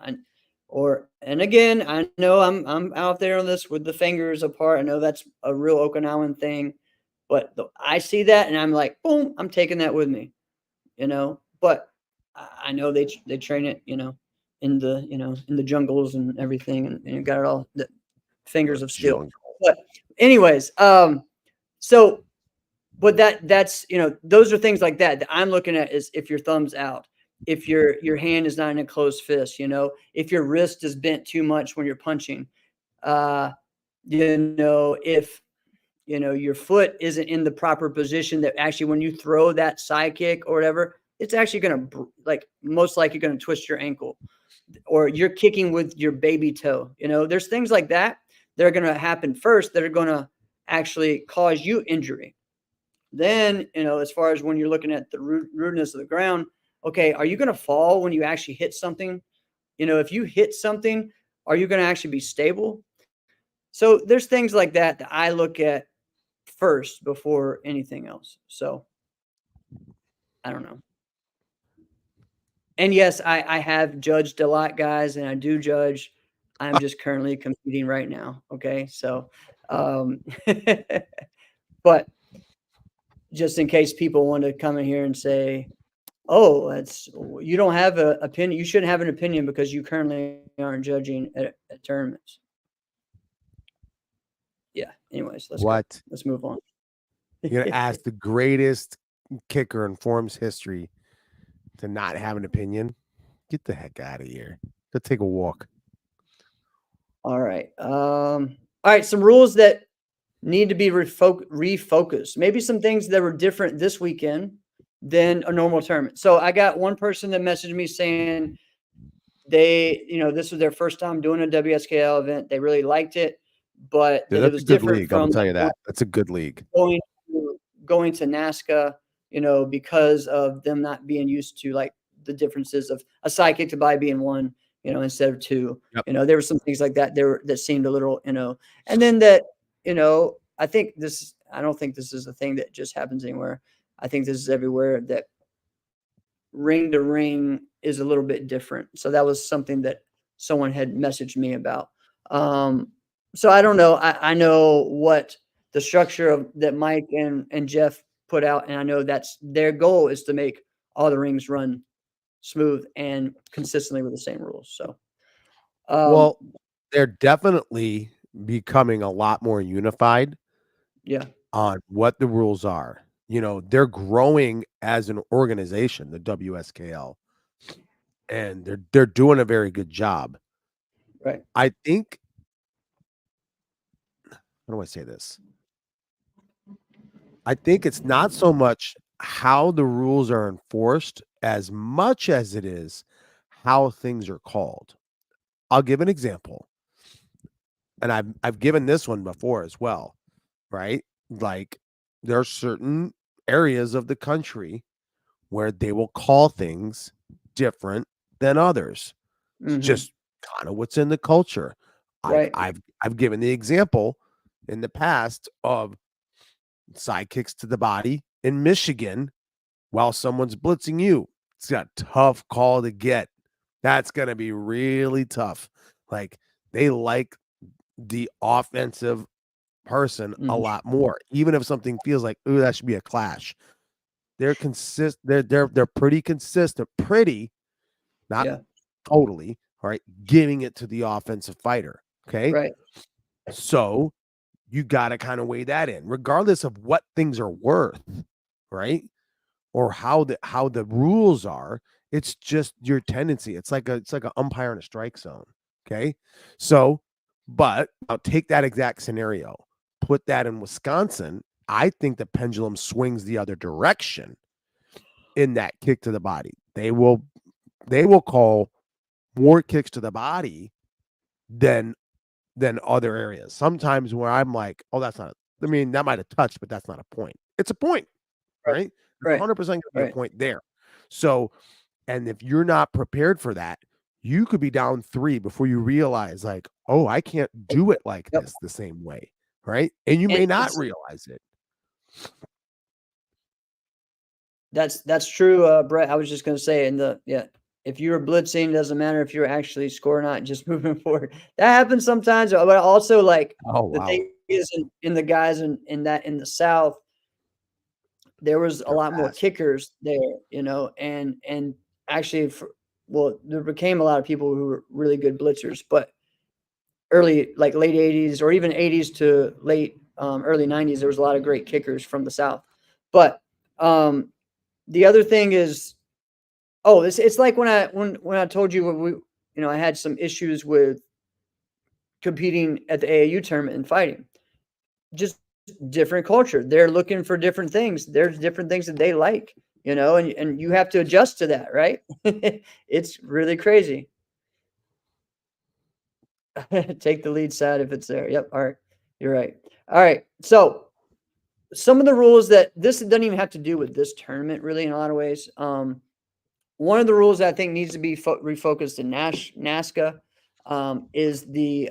and again, I know I'm out there on this with the fingers apart. I know that's a real Okinawan thing, but I see that and I'm like, boom, I'm taking that with me. But I know they train it, in the jungles and everything, and you got it all the fingers of steel. Jungle. But anyways, so but that's those are things like that I'm looking at is if your thumb's out, if your hand is not in a closed fist, if your wrist is bent too much when you're punching, if your foot isn't in the proper position that actually when you throw that side kick or whatever, it's actually going to most likely going to twist your ankle, or you're kicking with your baby toe. There's things like that that are going to happen first that are going to actually cause you injury. Then, as far as when you're looking at the rudeness of the ground, okay, are you going to fall when you actually hit something? If you hit something, are you going to actually be stable? So there's things like that that I look at first before anything else. So I don't know. And yes, I have judged a lot, guys, and I do judge. I'm just currently competing right now. Okay. So, but just in case people want to come in here and say, oh, you don't have an opinion. You shouldn't have an opinion because you currently aren't judging at tournaments. Yeah. Anyways, let's move on. You're going to ask the greatest kicker in Form's history to not have an opinion? Get the heck out of here. Go take a walk. All right. All right. Some rules that need to be refocused. Maybe some things that were different this weekend than a normal tournament. So I got one person that messaged me saying this was their first time doing a WSKL event. They really liked it, but Dude, it that's was a good different league. from I'll tell you that. That's a good league. Going to NASCA, because of them not being used to like the differences of a side kick to by being one, instead of two. Yep. There were some things like that that seemed a little, and then that, I don't think this is a thing that just happens anywhere. I think this is everywhere, that ring to ring is a little bit different. So that was something that someone had messaged me about. So I don't know. I know what the structure of that Mike and Jeff put out, and I know that's their goal is to make all the rings run smooth and consistently with the same rules. So, well, they're definitely becoming a lot more unified. Yeah. on what the rules are. They're growing as an organization, the WSKL, and they're doing a very good job. Right. I think, how do I say this? I think it's not so much how the rules are enforced as much as it is how things are called. I'll give an example. And I've given this one before as well, right? Like there are certain areas of the country where they will call things different than others. It's Hmm. just kind of what's in the culture. I've Right. I've I've given the example in the past of side kicks to the body in Michigan while someone's blitzing you. It's a tough call to get. That's going to be really tough. Like they like the offensive person a Mhm. lot more, even if something feels like, ooh, that should be a clash. They're consistent. They're pretty consistent. Pretty, not Yeah. totally. All right, giving it to the offensive fighter. Okay, Right. so you got to kind of weigh that in, regardless of what things are worth, right? Or how the rules are. It's just your tendency. It's like an umpire in a strike zone. Okay, so but I'll take that exact scenario, put that in Wisconsin. I think the pendulum swings the other direction in that kick to the body. They will call more kicks to the body than other areas. Sometimes where I'm like, oh, that's not. I mean, that might have touched, but that's not a point. It's a point, Right. right? There's Right. 100% going to be a Right. point there. So, and if you're not prepared for that, you could be down 3 before you realize, like, oh, I can't do it like Yep. this the same way, right? And you And may not it's realize it. that's true, Brett. I was just gonna say, if you were blitzing, doesn't matter if you're actually score or not, just moving forward. That happens sometimes, but also like Oh, the wow. thing is in the guys in the South, there was a They're lot more fast. kickers there, and actually well, there became a lot of people who were really good blitzers, but early, like late 80s or even 80s to late early 90s, there was a lot of great kickers from the South. But the other thing is, oh, it's like when I told you I had some issues with competing at the AAU tournament and fighting. Just different culture. They're looking for different things. There's different things that they like, and you have to adjust to that, right? It's really crazy. Take the lead side if it's there. Yep. All right. You're right. All right. So some of the rules that this doesn't even have to do with this tournament, really, in a lot of ways. One of the rules that I think needs to be refocused in NASCA is the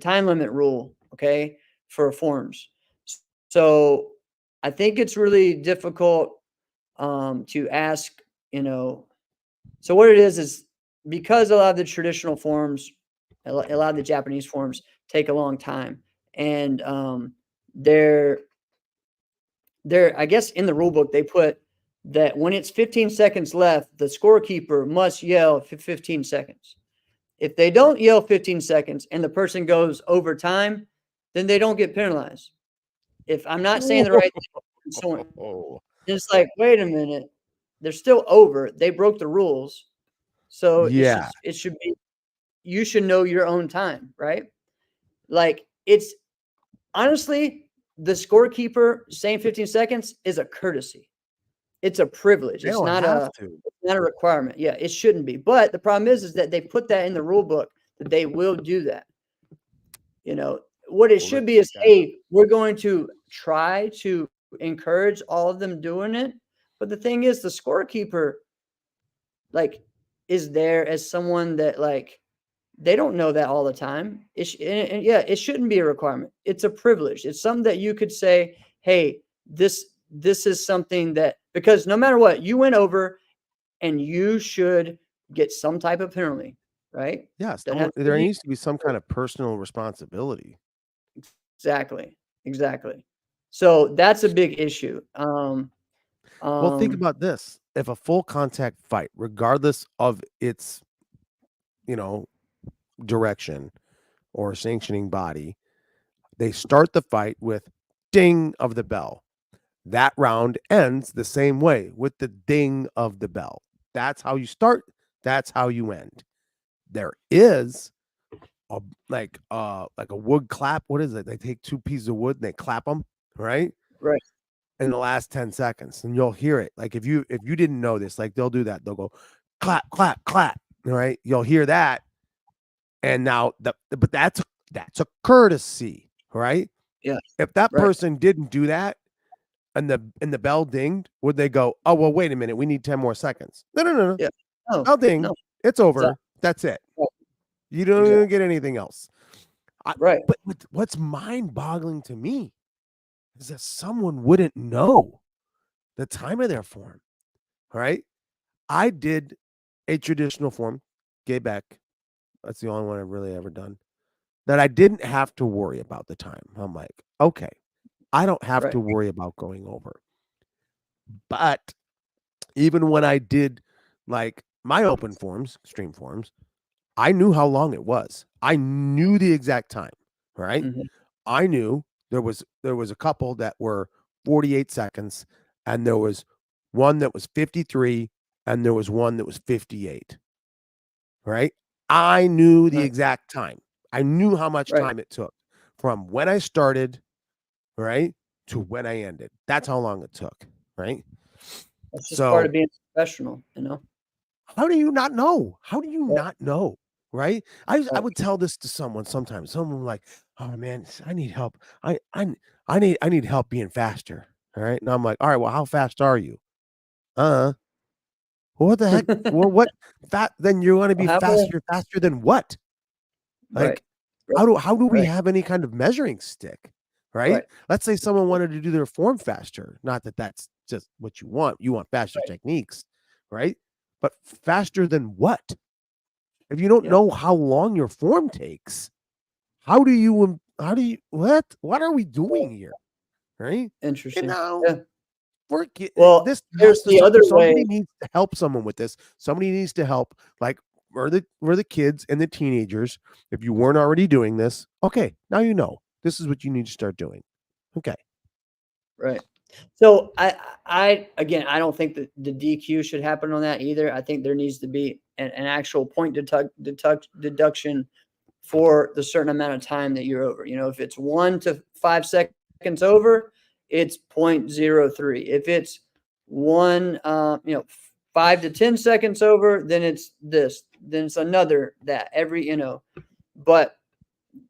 time limit rule. Okay, for forms. So I think it's really difficult to ask. So what it is because a lot of the traditional forms, a lot of the Japanese forms take a long time, and they're I guess in the rule book they put that when it's 15 seconds left, the scorekeeper must yell for 15 seconds. If they don't yell 15 seconds and the person goes over time, then they don't get penalized. If I'm not saying the right thing, someone Oh, it's like, wait a minute, they're still over. They broke the rules, so yeah. it should be you should know your own time, right? Like it's honestly the scorekeeper saying 15 seconds is a courtesy. It's a privilege. They don't have to. It's not a requirement. Yeah, it shouldn't be. But the problem is that they put that in the rule book that they will do that. What it Well, should be is, that hey, we're going to try to encourage all of them doing it. But the thing is, the scorekeeper, like, is there as someone that, like, they don't know that all the time. And yeah, it shouldn't be a requirement. It's a privilege. It's something that you could say, hey, this is something that because no matter what, you went over and you should get some type of penalty, right? Yeah, Doesn't have to there be needs to be some kind of personal responsibility. exactly, exactly. So that's a big issue. Well, think Um, about this. If a full contact fight, regardless of its, you know, direction or sanctioning body, they start the fight with ding of the bell. That round ends the same way with the ding of the bell. That's how you start. That's how you end. There is a like a wood clap. What is it? They take two pieces of wood and they clap them, right? Right. In the last 10 seconds, and you'll hear it. Like if you didn't know this, like they'll do that. They'll go clap, clap, clap. Right? You'll hear that. And now but that's a courtesy, right? Yeah. If that Right. person didn't do that and the bell dinged, would they go, "Oh, well, wait a minute, we need 10 more seconds"? No. Yeah. No. Bell ding. No. It's over. Exactly. That's it. Right. You don't Exactly. even get anything else. Right. But what's mind-boggling to me is that someone wouldn't know the time of their form. All right. I did a traditional form, Gay Beck. That's the only one I've really ever done that I didn't have to worry about the time. I'm like, okay, I don't have Right. to worry about going over. But even when I did like my open forms, extreme forms, I knew how long it was. I knew the exact time, right? Mhm. I knew there was a couple that were 48 seconds, and there was one that was 53, and there was one that was 58. Right? I knew the Right. exact time. I knew how much Right. time it took from when I started, right, to when I ended. That's how long it took, right? That's just part So of being professional, you know? how do you not know? How do you Right. not know? Right? I Right. would tell this to someone sometimes. Someone like, "Oh man, I need help. I need help being faster." All right. And I'm like, "All right, well, how fast are you?" Uh, what the heck? Well, what fat then you want to be Well, how about faster than what? right. Like, Right. how do we Right. have any kind of measuring stick? Right? Right. Let's say someone wanted to do their form faster. Not that that's just what you want. You want faster Right. techniques, right? But faster than what? If you don't Yeah. know how long your form takes, how do you what are we doing here? Right? And Interesting. now Yeah. Well, this here's has to the other somebody way. needs to help someone with this. Somebody needs to help like for the kids and the teenagers. If you weren't already doing this, okay, now you know. This is what you need to start doing. Okay. Right. So I again, I don't think that the DQ should happen on that either. I think there needs to be an actual point deduction for the certain amount of time that you're over. You know, if it's 1 to 5 seconds over, it's 0.03. If it's 5 to 10 seconds over, then it's this. Then it's another that every, but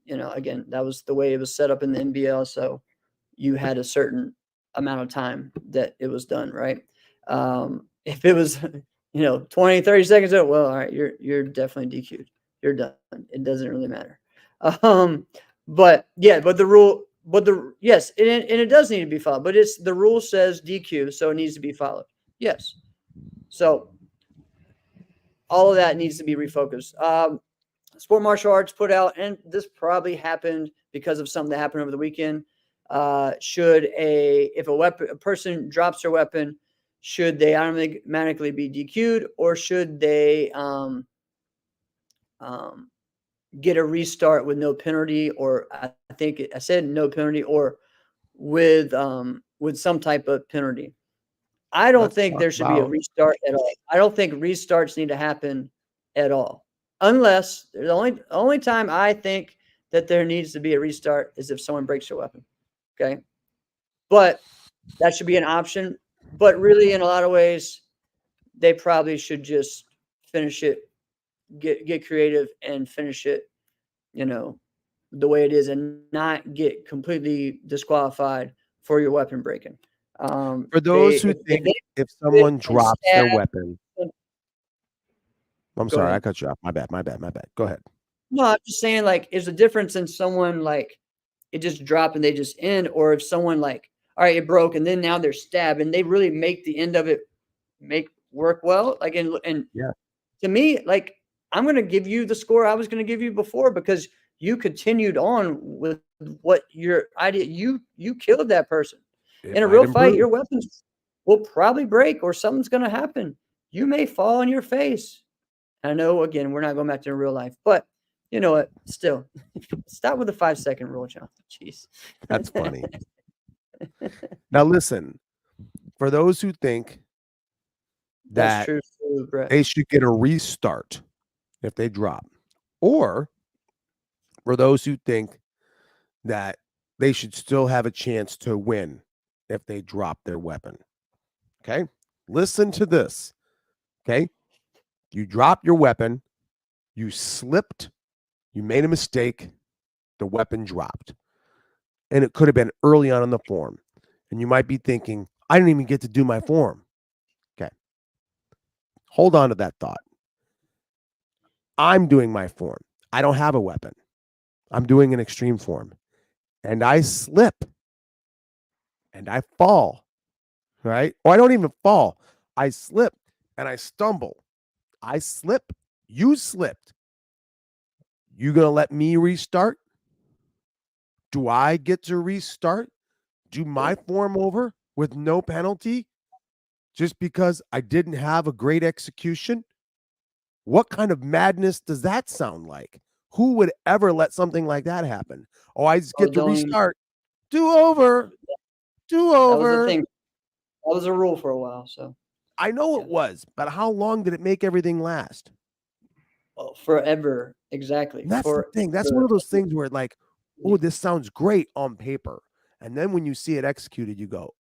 again, that was the way it was set up in the NBL. So you had a certain amount of time that it was done, right? If it was, 20, 30 seconds out, well, all right, you're definitely DQ'd. You're done. It doesn't really matter. But yeah, yes, and it does need to be followed, but the rule says DQ, so it needs to be followed. Yes. So all of that needs to be refocused. Sport Martial Arts put out, and this probably happened because of something that happened over the weekend. If a person drops their weapon, should they automatically be DQ'd, or should they get a restart with no penalty, or I think I said no penalty, or with some type of penalty? I don't Let's think talk there should be a about restart at all. I don't think restarts need to happen at all. Unless the only time I think that there needs to be a restart is if someone breaks their weapon. Okay. But that should be an option. But really, in a lot of ways, they probably should just finish it, get creative and finish it, the way it is, and not get completely disqualified for your weapon breaking. for those who If think they if do it someone and drops their stab, weapon. I'm go sorry, I ahead. cut you off. My bad. Go ahead. No, I'm just saying, like, there's a difference in someone, like, it just dropped and they just end, or if someone, like, all right, it broke, and then now they're stabbed, and they really make the end of it work well. Like, and Yeah. to me, like, I'm gonna give you the score I was gonna give you before, because you continued on with what your idea. You killed that person. It In a might real fight, improve. your weapons will probably break, or something's gonna happen. You may fall on your face. I know, again, we're not going back to real life, but you know what? Still, stop with the 5-second rule, John. Jeez. That's funny. Now, listen, for those who think That's that true too, Brett. they should get a restart if they drop, or for those who think that they should still have a chance to win if they drop their weapon. Okay? Listen to this. Okay? You drop your weapon, you slipped, you made a mistake, the weapon dropped. And it could have been early on in the form. And you might be thinking, I didn't even get to do my form. Okay. Hold on to that thought. I'm doing my form. I don't have a weapon. I'm doing an extreme form. And I slip and I fall, right? Or I don't even fall. I slip and I stumble. I slip. You slipped. You going to let me restart? Do I get to restart? Do my form over with no penalty just because I didn't have a great execution? What kind of madness does that sound like? Who would ever let something like that happen? Oh, I just get to restart. Do over. Do That was the over. thing. That was a rule for a while. So I know it was, but how long did it make everything last? forever. Exactly. And that's the thing. That's one of those things where, like, oh, this sounds great on paper. And then when you see it executed, you go,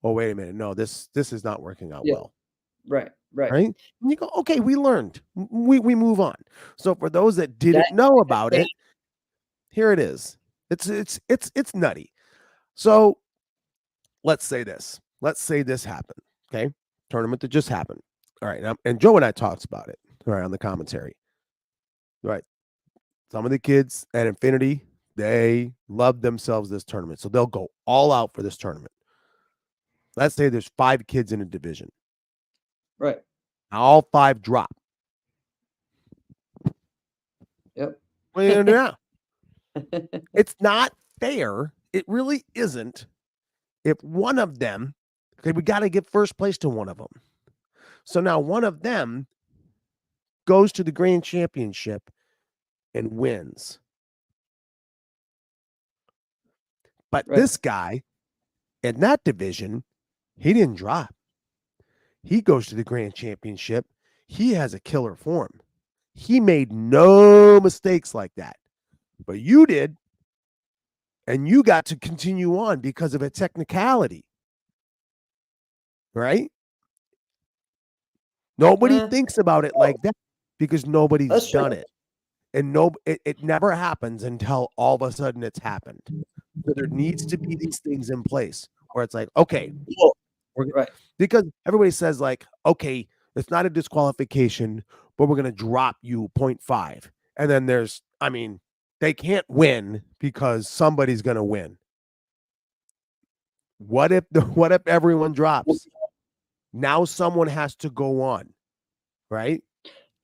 oh, wait a minute. No, this is not working out well. Right. And you go, okay, we learned. We move on. So for those that didn't know about it, here it is. It's nutty. So let's say this. Let's say this happened. Okay. Tournament that just happened. All right. And Joe and I talked about it. All right, on the commentary. Right. Some of the kids at Infinity, they love themselves this tournament. So they'll go all out for this tournament. Let's say there's 5 kids in a division. Right. All 5 drop. Yep. What are you going to do now? It's not fair. It really isn't. If one of them, okay, we got to give first place to one of them. So now one of them goes to the Grand Championship and wins. But this guy in that division, he didn't drop. He goes to the Grand Championship. He has a killer form. He made no mistakes like that. But you did. And you got to continue on because of a technicality. Right? Nobody thinks about it like that because nobody's done it. And it never happens until all of a sudden it's happened. So there needs to be these things in place where it's like, okay, because everybody says like, okay, it's not a disqualification, but we're going to drop you 0.5. And then they can't win because somebody's going to win. What if everyone drops? Now someone has to go on, right?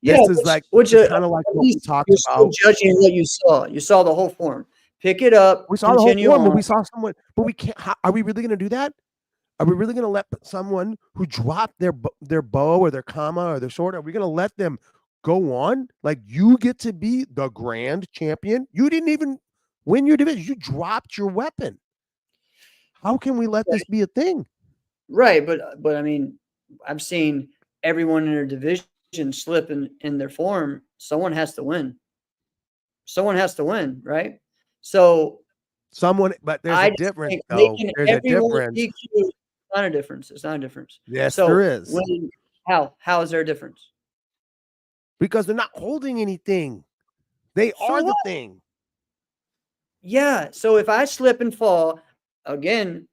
Yeah, this is kind of like what we talked about. Judging what you saw. You saw the whole form. Pick it up. We saw the whole form, but we saw someone. But we can't. Are we really going to do that? Are we really going to let someone who dropped their bow or their comma or their sword? Are we going to let them go on? Like, you get to be the grand champion. You didn't even win your division. You dropped your weapon. How can we let this be a thing? Right, but I mean, I've seen everyone in their division slip in their form. Someone has to win. Someone has to win, right? So but there's a difference, though. There's a difference. It's not a difference. It's not a difference. Yes, there is. How is there a difference? Because they're not holding anything. They are the thing. Yeah. So if I slip and fall, again,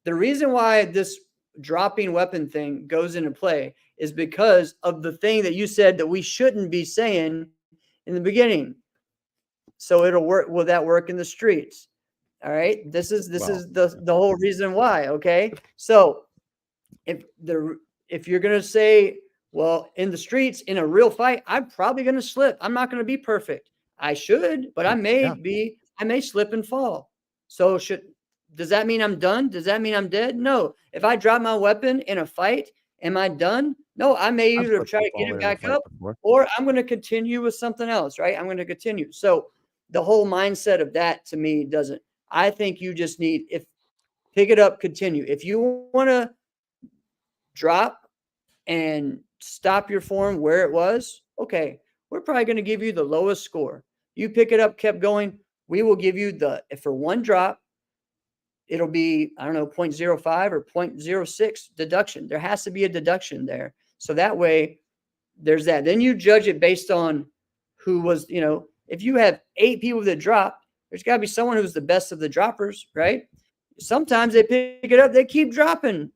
the reason why this dropping weapon thing goes into play is because of the thing that you said that we shouldn't be saying in the beginning. So it'll work. Will that work in the streets? All right. This is the whole reason why. Okay. So if you're gonna say, well, in the streets, in a real fight, I'm probably gonna slip. I'm not gonna be perfect. I should, but I may slip and fall. So does that mean I'm done? Does that mean I'm dead? No. If I drop my weapon in a fight, am I done? No, I may either try to get it back up or I'm going to continue with something else, right? I'm going to continue. So the whole mindset of that to me doesn't. I think you just need, pick it up, continue. If you want to drop and stop your form where it was, okay, we're probably going to give you the lowest score. You pick it up, kept going, we will give you if for one drop, it'll be, I don't know, 0.05 or 0.06 deduction. There has to be a deduction there. So that way there's that. Then you judge it based on who was, if you have 8 people that drop, there's got to be someone who's the best of the droppers, right? Sometimes they pick it up, they keep dropping.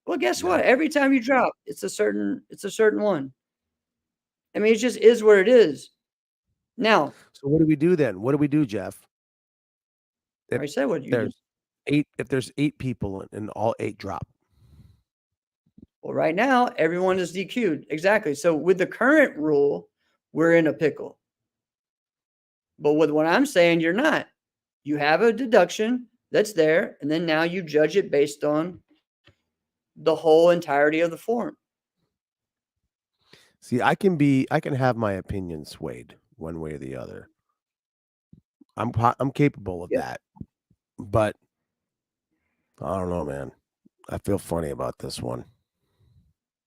Well, guess what? Every time you drop, it's a certain one. I mean, it just is what it is. Now, so what do we do then? What do we do, Jeff? I said what you do. If there's 8 people and all 8 drop. Well, right now, everyone is DQ'd. Exactly. So with the current rule, we're in a pickle. But with what I'm saying, you're not. You have a deduction that's there, and then now you judge it based on the whole entirety of the form. See, I can have my opinion swayed one way or the other. I'm capable of that. But I don't know, man. I feel funny about this one.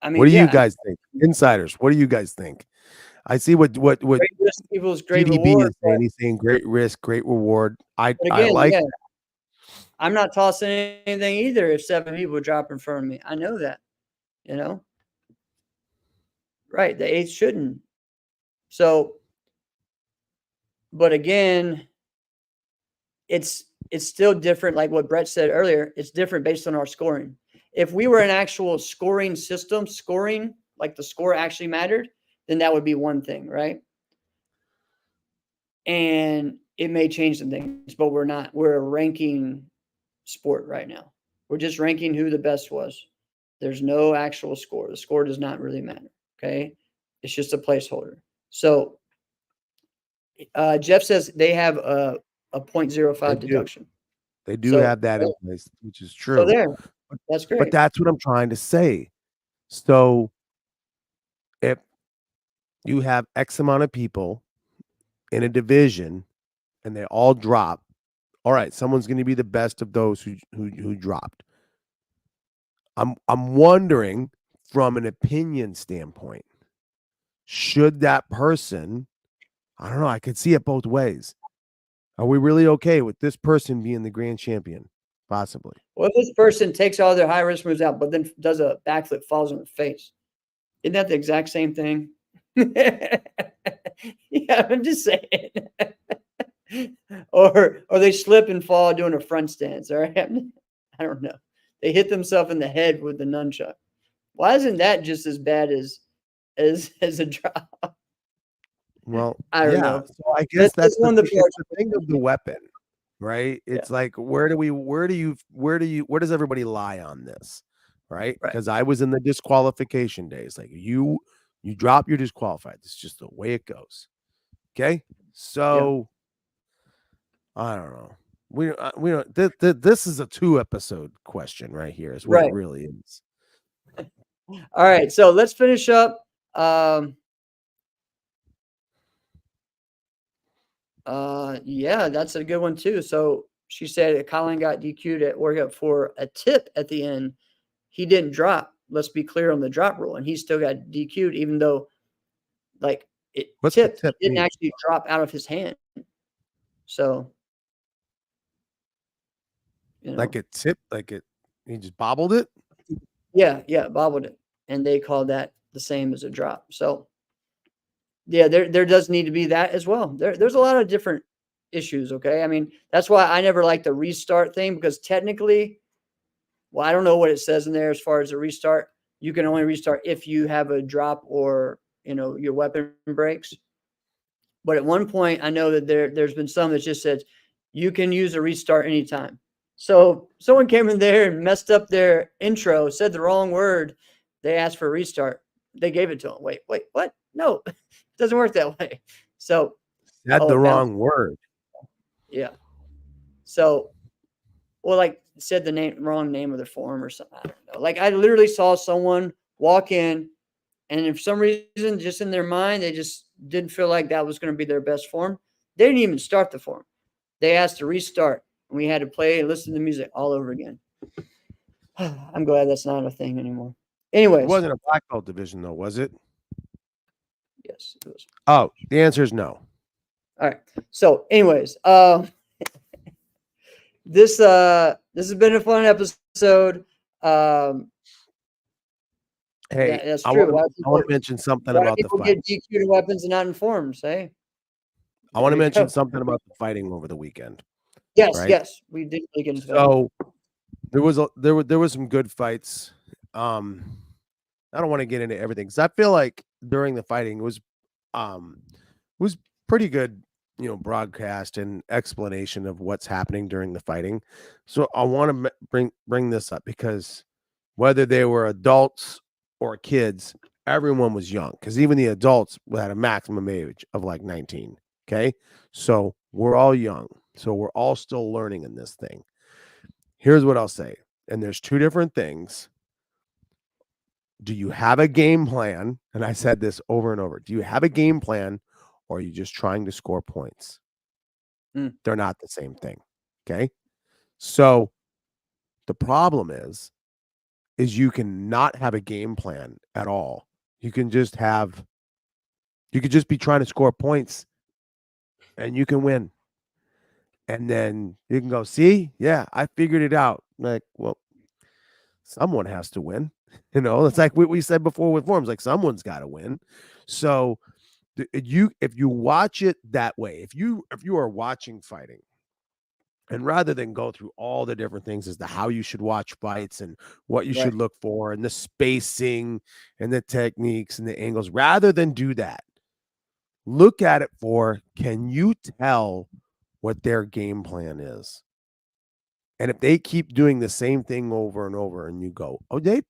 I mean, what do you guys think? Insiders, what do you guys think? I see what great risk equals great GDB reward, is saying. He's saying great risk, great reward. I like that. I'm not tossing anything either if 7 people drop in front of me. I know that, Right, the 8th shouldn't. So, but again, it's still different. Like what Brett said earlier, it's different based on our scoring. If we were an actual scoring system, like the score actually mattered, then that would be one thing, right? And it may change some things, but we're not. We're a ranking sport right now. We're just ranking who the best was. There's no actual score. The score does not really matter. Okay. It's just a placeholder. So Jeff says they have a 0.05 deduction. They do have that in place, which is true. So there. That's great. But that's what I'm trying to say. So if you have X amount of people in a division and they all drop, all right, someone's going to be the best of those who dropped. I'm wondering from an opinion standpoint, should that person, I don't know, I could see it both ways. Are we really okay with this person being the grand champion? Possibly. Well, if this person takes all their high risk moves out, but then does a backflip, falls on their face, isn't that the exact same thing? Yeah, I'm just saying. or they slip and fall doing a front stance. All right, I don't know. They hit themselves in the head with the nunchuck. Why isn't that just as bad as a drop? Well, I don't know. So I guess that's one of the thing of the weapon, right? It's like where does everybody lie on this, right? Because I was in the disqualification days. Like you drop, you're disqualified. It's just the way it goes. Okay, so I don't know. We don't. This is a 2-episode question right here. Is what it really is. All right, so let's finish up. Yeah, that's a good one too. So she said Colin got DQ'd at workout for a tip at the end. He didn't drop. Let's be clear on the drop rule, and he still got DQ'd even though, like, it tipped. It didn't actually drop out of his hand. So, like it tipped, he just bobbled it. Yeah, bobbled it, and they called that the same as a drop. So, yeah, there does need to be that as well. There's a lot of different issues. Okay, I mean that's why I never like the restart thing, because technically, well, I don't know what it says in there as far as a restart. You can only restart if you have a drop or your weapon breaks. But at one point, I know that there's been some that just said you can use a restart anytime. So someone came in there and messed up their intro, said the wrong word. They asked for a restart. They gave it to them. Wait, what? No, it doesn't work that way. So said the wrong word. Yeah. So, well, like said the wrong name of the form or something. I don't know. Like I literally saw someone walk in, and for some reason, just in their mind, they just didn't feel like that was going to be their best form. They didn't even start the form. They asked to restart. and we had to play and listen to music all over again. I'm glad that's not a thing anymore. Anyways, It wasn't a black belt division though, was it? yes, it was. Oh, the answer is no. All right. So, anyways, this has been a fun episode. Hey, that's I true. want to mention something about the people fight. get DQ'd in weapons and not informed? Hey, I want to there you mention go. something about the fighting over the weekend. Yes, right? yes, we did really get into that. So there was some good fights. I don't want to get into everything because I feel like during the fighting it was pretty good, broadcast and explanation of what's happening during the fighting. So I want to bring this up because whether they were adults or kids, everyone was young because even the adults had a maximum age of like 19. Okay, so we're all young, so we're all still learning in this thing. Here's what I'll say, and there's two different things. Do you have a game plan? And I said this over and over. Do you have a game plan or are you just trying to score points? They're not the same thing. Okay. So the problem is you can not have a game plan at all. You could just be trying to score points and you can win. And then you can go, see, yeah, I figured it out. Like, well, someone has to win. It's like what we said before with forms, like someone's got to win. So if you watch it that way, if you are watching fighting, and rather than go through all the different things as to how you should watch fights and what you should look for and the spacing and the techniques and the angles, rather than do that, look at it for, can you tell what their game plan is? And if they keep doing the same thing over and over and you go, oh, they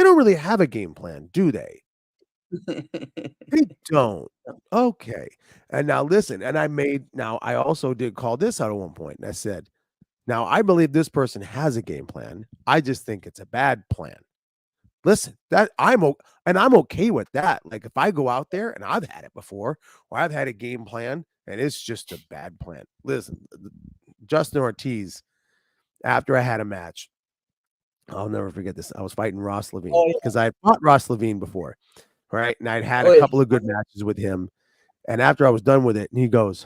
don't really have a game plan, do they? They don't. Okay. And now listen, and I also did call this out at one point, and I said, now I believe this person has a game plan. I just think it's a bad plan. Listen, I'm okay with that. Like if I go out there and I've had it before, or I've had a game plan and it's just a bad plan. Listen, Justin Ortiz, after I had a match, I'll never forget this. I was fighting Ross Levine because I fought Ross Levine before, right? And I'd had a couple of good matches with him. And after I was done with it, and he goes,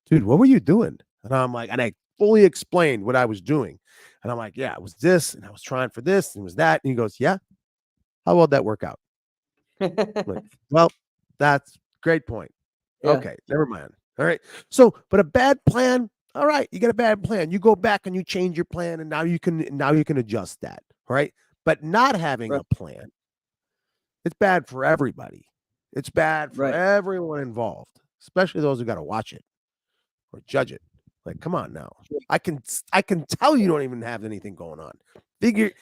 dude, what were you doing? And I'm like, and I fully explained what I was doing. And I'm like, yeah, it was this, and I was trying for this, and it was that. And he goes, yeah, how well that work out? Like, well, that's great point. Yeah. Okay, never mind. All right. So, but a bad plan. All right, you got a bad plan. You go back and you change your plan, and now you can adjust that. Right. But not having a plan, it's bad for everybody. It's bad for everyone involved, especially those who got to watch it or judge it. Like, come on now. I can tell you don't even have anything going on. Figure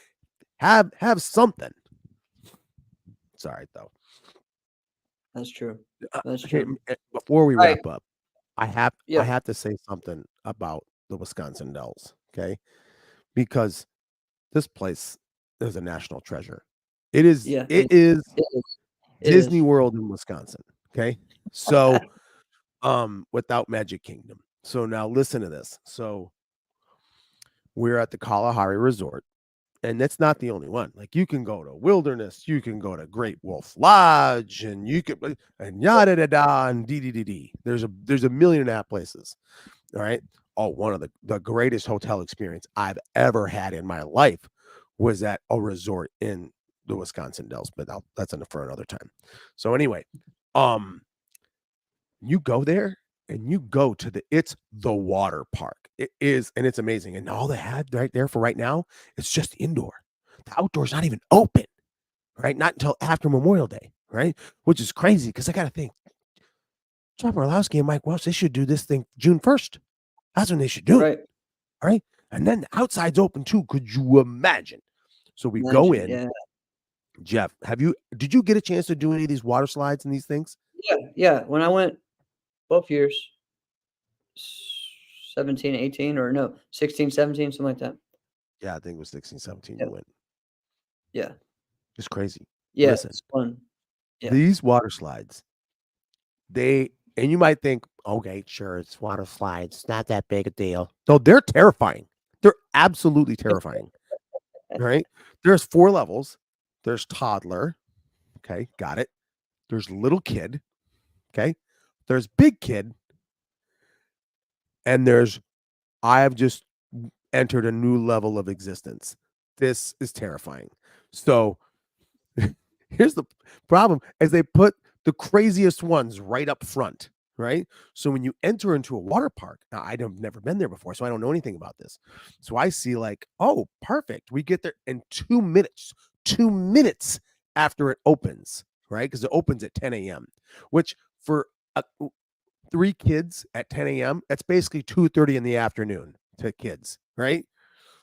have something. Sorry though. That's true. That's true. Before we wrap up, I have to say something about the Wisconsin Dells, okay? Because this place is a national treasure. It is Disney World in Wisconsin, okay? So without Magic Kingdom. So now listen to this. So we're at the Kalahari Resort, and that's not the only one. Like you can go to Wilderness, you can go to Great Wolf Lodge, and you can and yada da da and d. There's a 1.5 million places. All right. Oh, one of the greatest hotel experience I've ever had in my life was at a resort in the Wisconsin Dells, but that's for another time. So anyway, you go there and you go to it's the water park. It is, and it's amazing. And all they had right there for right now, it's just indoor. The outdoor's not even open, right? Not until after Memorial Day, right? Which is crazy because I got to think, John Orlowski and Mike Welch, they should do this thing June 1st. That's when they should do it. All right. And then the outside's open too. Could you imagine? So we go in. Yeah. Jeff, did you get a chance to do any of these water slides and these things? Yeah. When I went both years, 17, 18, or no, 16, 17, something like that. Yeah, I think it was 16, 17 you went. Yeah. It's crazy. Yeah, listen, it's fun. Yeah. These water slides, And you might think, okay, sure, it's water slides. It's not that big a deal. No, they're terrifying. They're absolutely terrifying. Right? There's 4 levels. There's toddler. Okay, got it. There's little kid. Okay. There's big kid. And there's I have just entered a new level of existence. This is terrifying. So here's the problem is they put the craziest ones right up front, right? So when you enter into a water park, now I've never been there before, so I don't know anything about this. So I see like, oh, perfect. We get there in 2 minutes, 2 minutes after it opens, right? Because it opens at 10 a.m., which for 3 kids at 10 a.m., that's basically 2:30 in the afternoon to kids, right?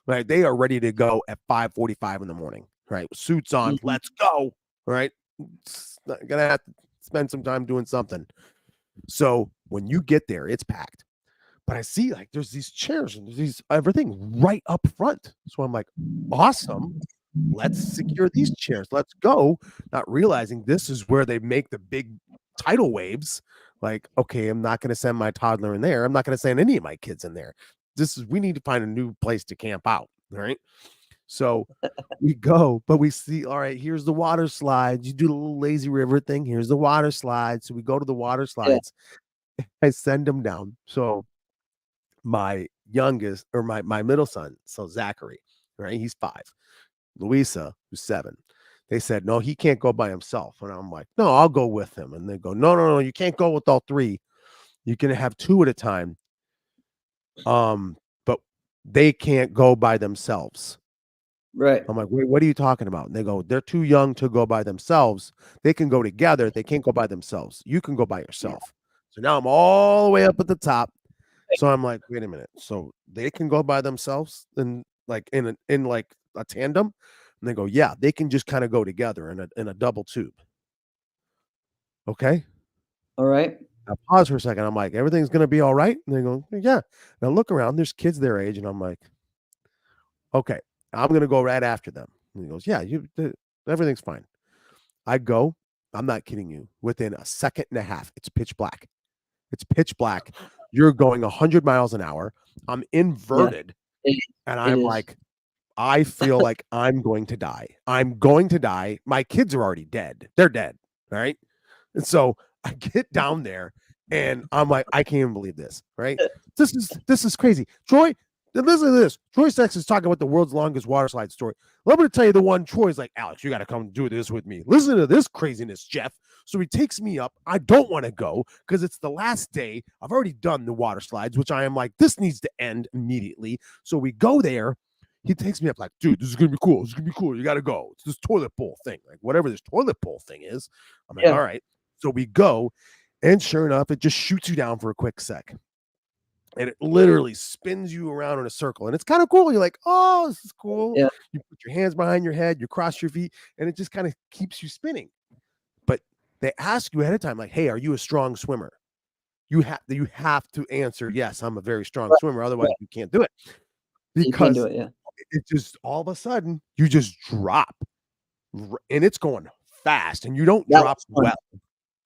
Like they are ready to go at 5:45 in the morning, right? Suits on, let's go, right? Gonna have to spend some time doing something. So when you get there, it's packed. But I see like there's these chairs and there's these everything right up front. So I'm like, awesome. Let's secure these chairs. Let's go. Not realizing this is where they make the big tidal waves. Like, okay, I'm not going to send my toddler in there. I'm not going to send any of my kids in there. We need to find a new place to camp out. Right. So we go, but we see, all right, here's the water slides. You do the little lazy river thing. Here's the water slides. So we go to the water slides. Yeah. I send them down. So my youngest or my middle son, so Zachary, right? He's 5. Louisa, who's 7. They said, no, he can't go by himself. And I'm like, no, I'll go with him. And they go, no, you can't go with all 3. You can have 2 at a time. But they can't go by themselves. Right. I'm like, wait, what are you talking about? And they go, they're too young to go by themselves. They can go together. They can't go by themselves. You can go by yourself. So now I'm all the way up at the top. So I'm like, wait a minute. So they can go by themselves and like in like a tandem? And they go, yeah, they can just kind of go together in a double tube. Okay. All right. I pause for a second. I'm like, everything's gonna be all right. And they go, yeah. And I look around, there's kids their age, and I'm like, okay, I'm gonna go right after them. And he goes, yeah, everything's fine. I go, I'm not kidding you. Within a second and a half, it's pitch black. It's pitch black. You're going 100 miles an hour. I'm inverted. Yeah, and I'm like, I feel like I'm going to die. I'm going to die. My kids are already dead. They're dead. Right. And so I get down there and I'm like, I can't even believe this. Right. This is crazy. Troy, listen to this. Troy Sex is talking about the world's longest water slide story. Let me tell you the one. Troy's like, Alex, you got to come do this with me. Listen to this craziness, Jeff. So he takes me up. I don't want to go because it's the last day. I've already done the water slides, which I am like, this needs to end immediately. So we go there. He takes me up like, dude, this is going to be cool. This is going to be cool. You got to go. It's this toilet bowl thing. Like whatever this toilet bowl thing is. I'm like, all right. So we go. And sure enough, it just shoots you down for a quick sec. And it literally spins you around in a circle. And it's kind of cool. You're like, oh, this is cool. Yeah. You put your hands behind your head, you cross your feet, and it just kind of keeps you spinning. But they ask you ahead of time, like, hey, are you a strong swimmer? You have to answer, yes, I'm a very strong swimmer. Otherwise, you can't do it. Because it just all of a sudden, you just drop. And it's going fast. And you don't drop well.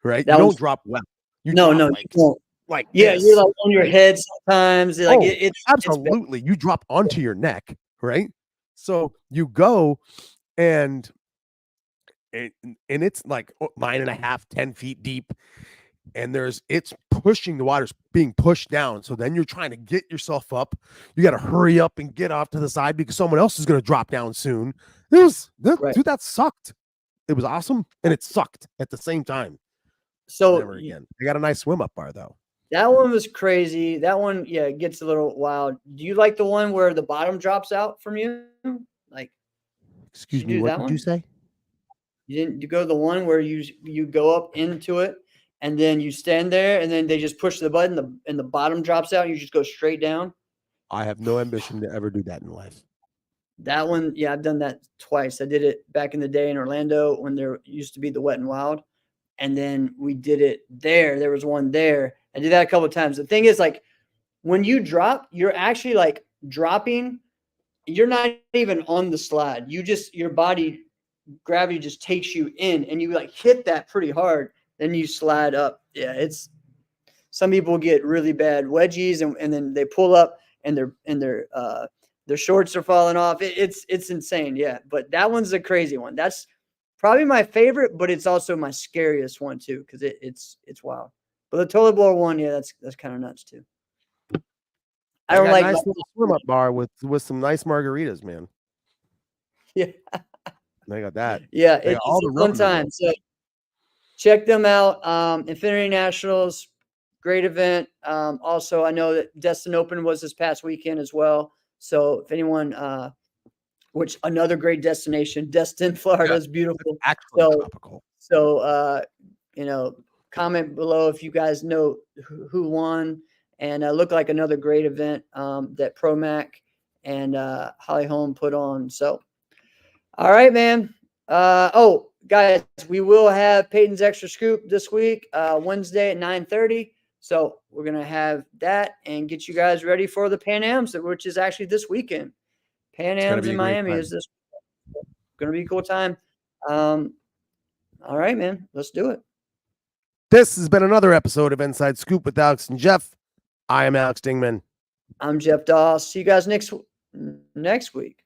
Right? You don't drop well. You drop like yeah, this, you're like on your head sometimes. Like it's absolutely. You drop onto your neck, right? So you go and it's like 9.5, 10 feet deep. And it's pushing, the water's being pushed down. So then you're trying to get yourself up. You got to hurry up and get off to the side because someone else is going to drop down soon. Dude, that sucked. It was awesome. And it sucked at the same time. So never again. I got a nice swim up bar though. That one was crazy. That one, it gets a little wild. Do you like the one where the bottom drops out from you? Like, excuse me, what did you say? You go the one where you go up into it and then you stand there and then they just push the button and the bottom drops out and you just go straight down? I have no ambition to ever do that in life. That one, I've done that twice. I did it back in the day in Orlando when there used to be the Wet n Wild. And then we did it there. There was one there. I did that a couple of times. The thing is, like, when you drop, you're actually like dropping. You're not even on the slide. Your body gravity just takes you in and you like hit that pretty hard. Then you slide up. Yeah, it's some people get really bad wedgies, and then they pull up and their shorts are falling off. It's insane, yeah. But that one's a crazy one. That's probably my favorite, but it's also my scariest one too, because it's wild. But the toilet blower one, yeah, that's kind of nuts too. I don't got a like nice little swim up bar with some nice margaritas, man. Yeah. They got that. Yeah, They it's got all a the fun rum in there. time. So check them out. Infinity Nationals, great event. Also, I know that Destin Open was this past weekend as well. So if anyone, which another great destination, Destin, Florida is beautiful. Actually So, tropical. so comment below if you guys know who won, and looked like another great event that ProMac and Holly Holm put on. So, all right, man. Oh, guys, we will have Peyton's Extra Scoop this week, Wednesday at 9:30. So we're gonna have that and get you guys ready for the Pan Ams, which is actually this weekend. Pan Ams in Miami is this. Gonna be a cool time. All right, man. Let's do it. This has been another episode of Inside Scoop with Alex and Jeff. I am Alex Dingman. I'm Jeff Doss. See you guys next week.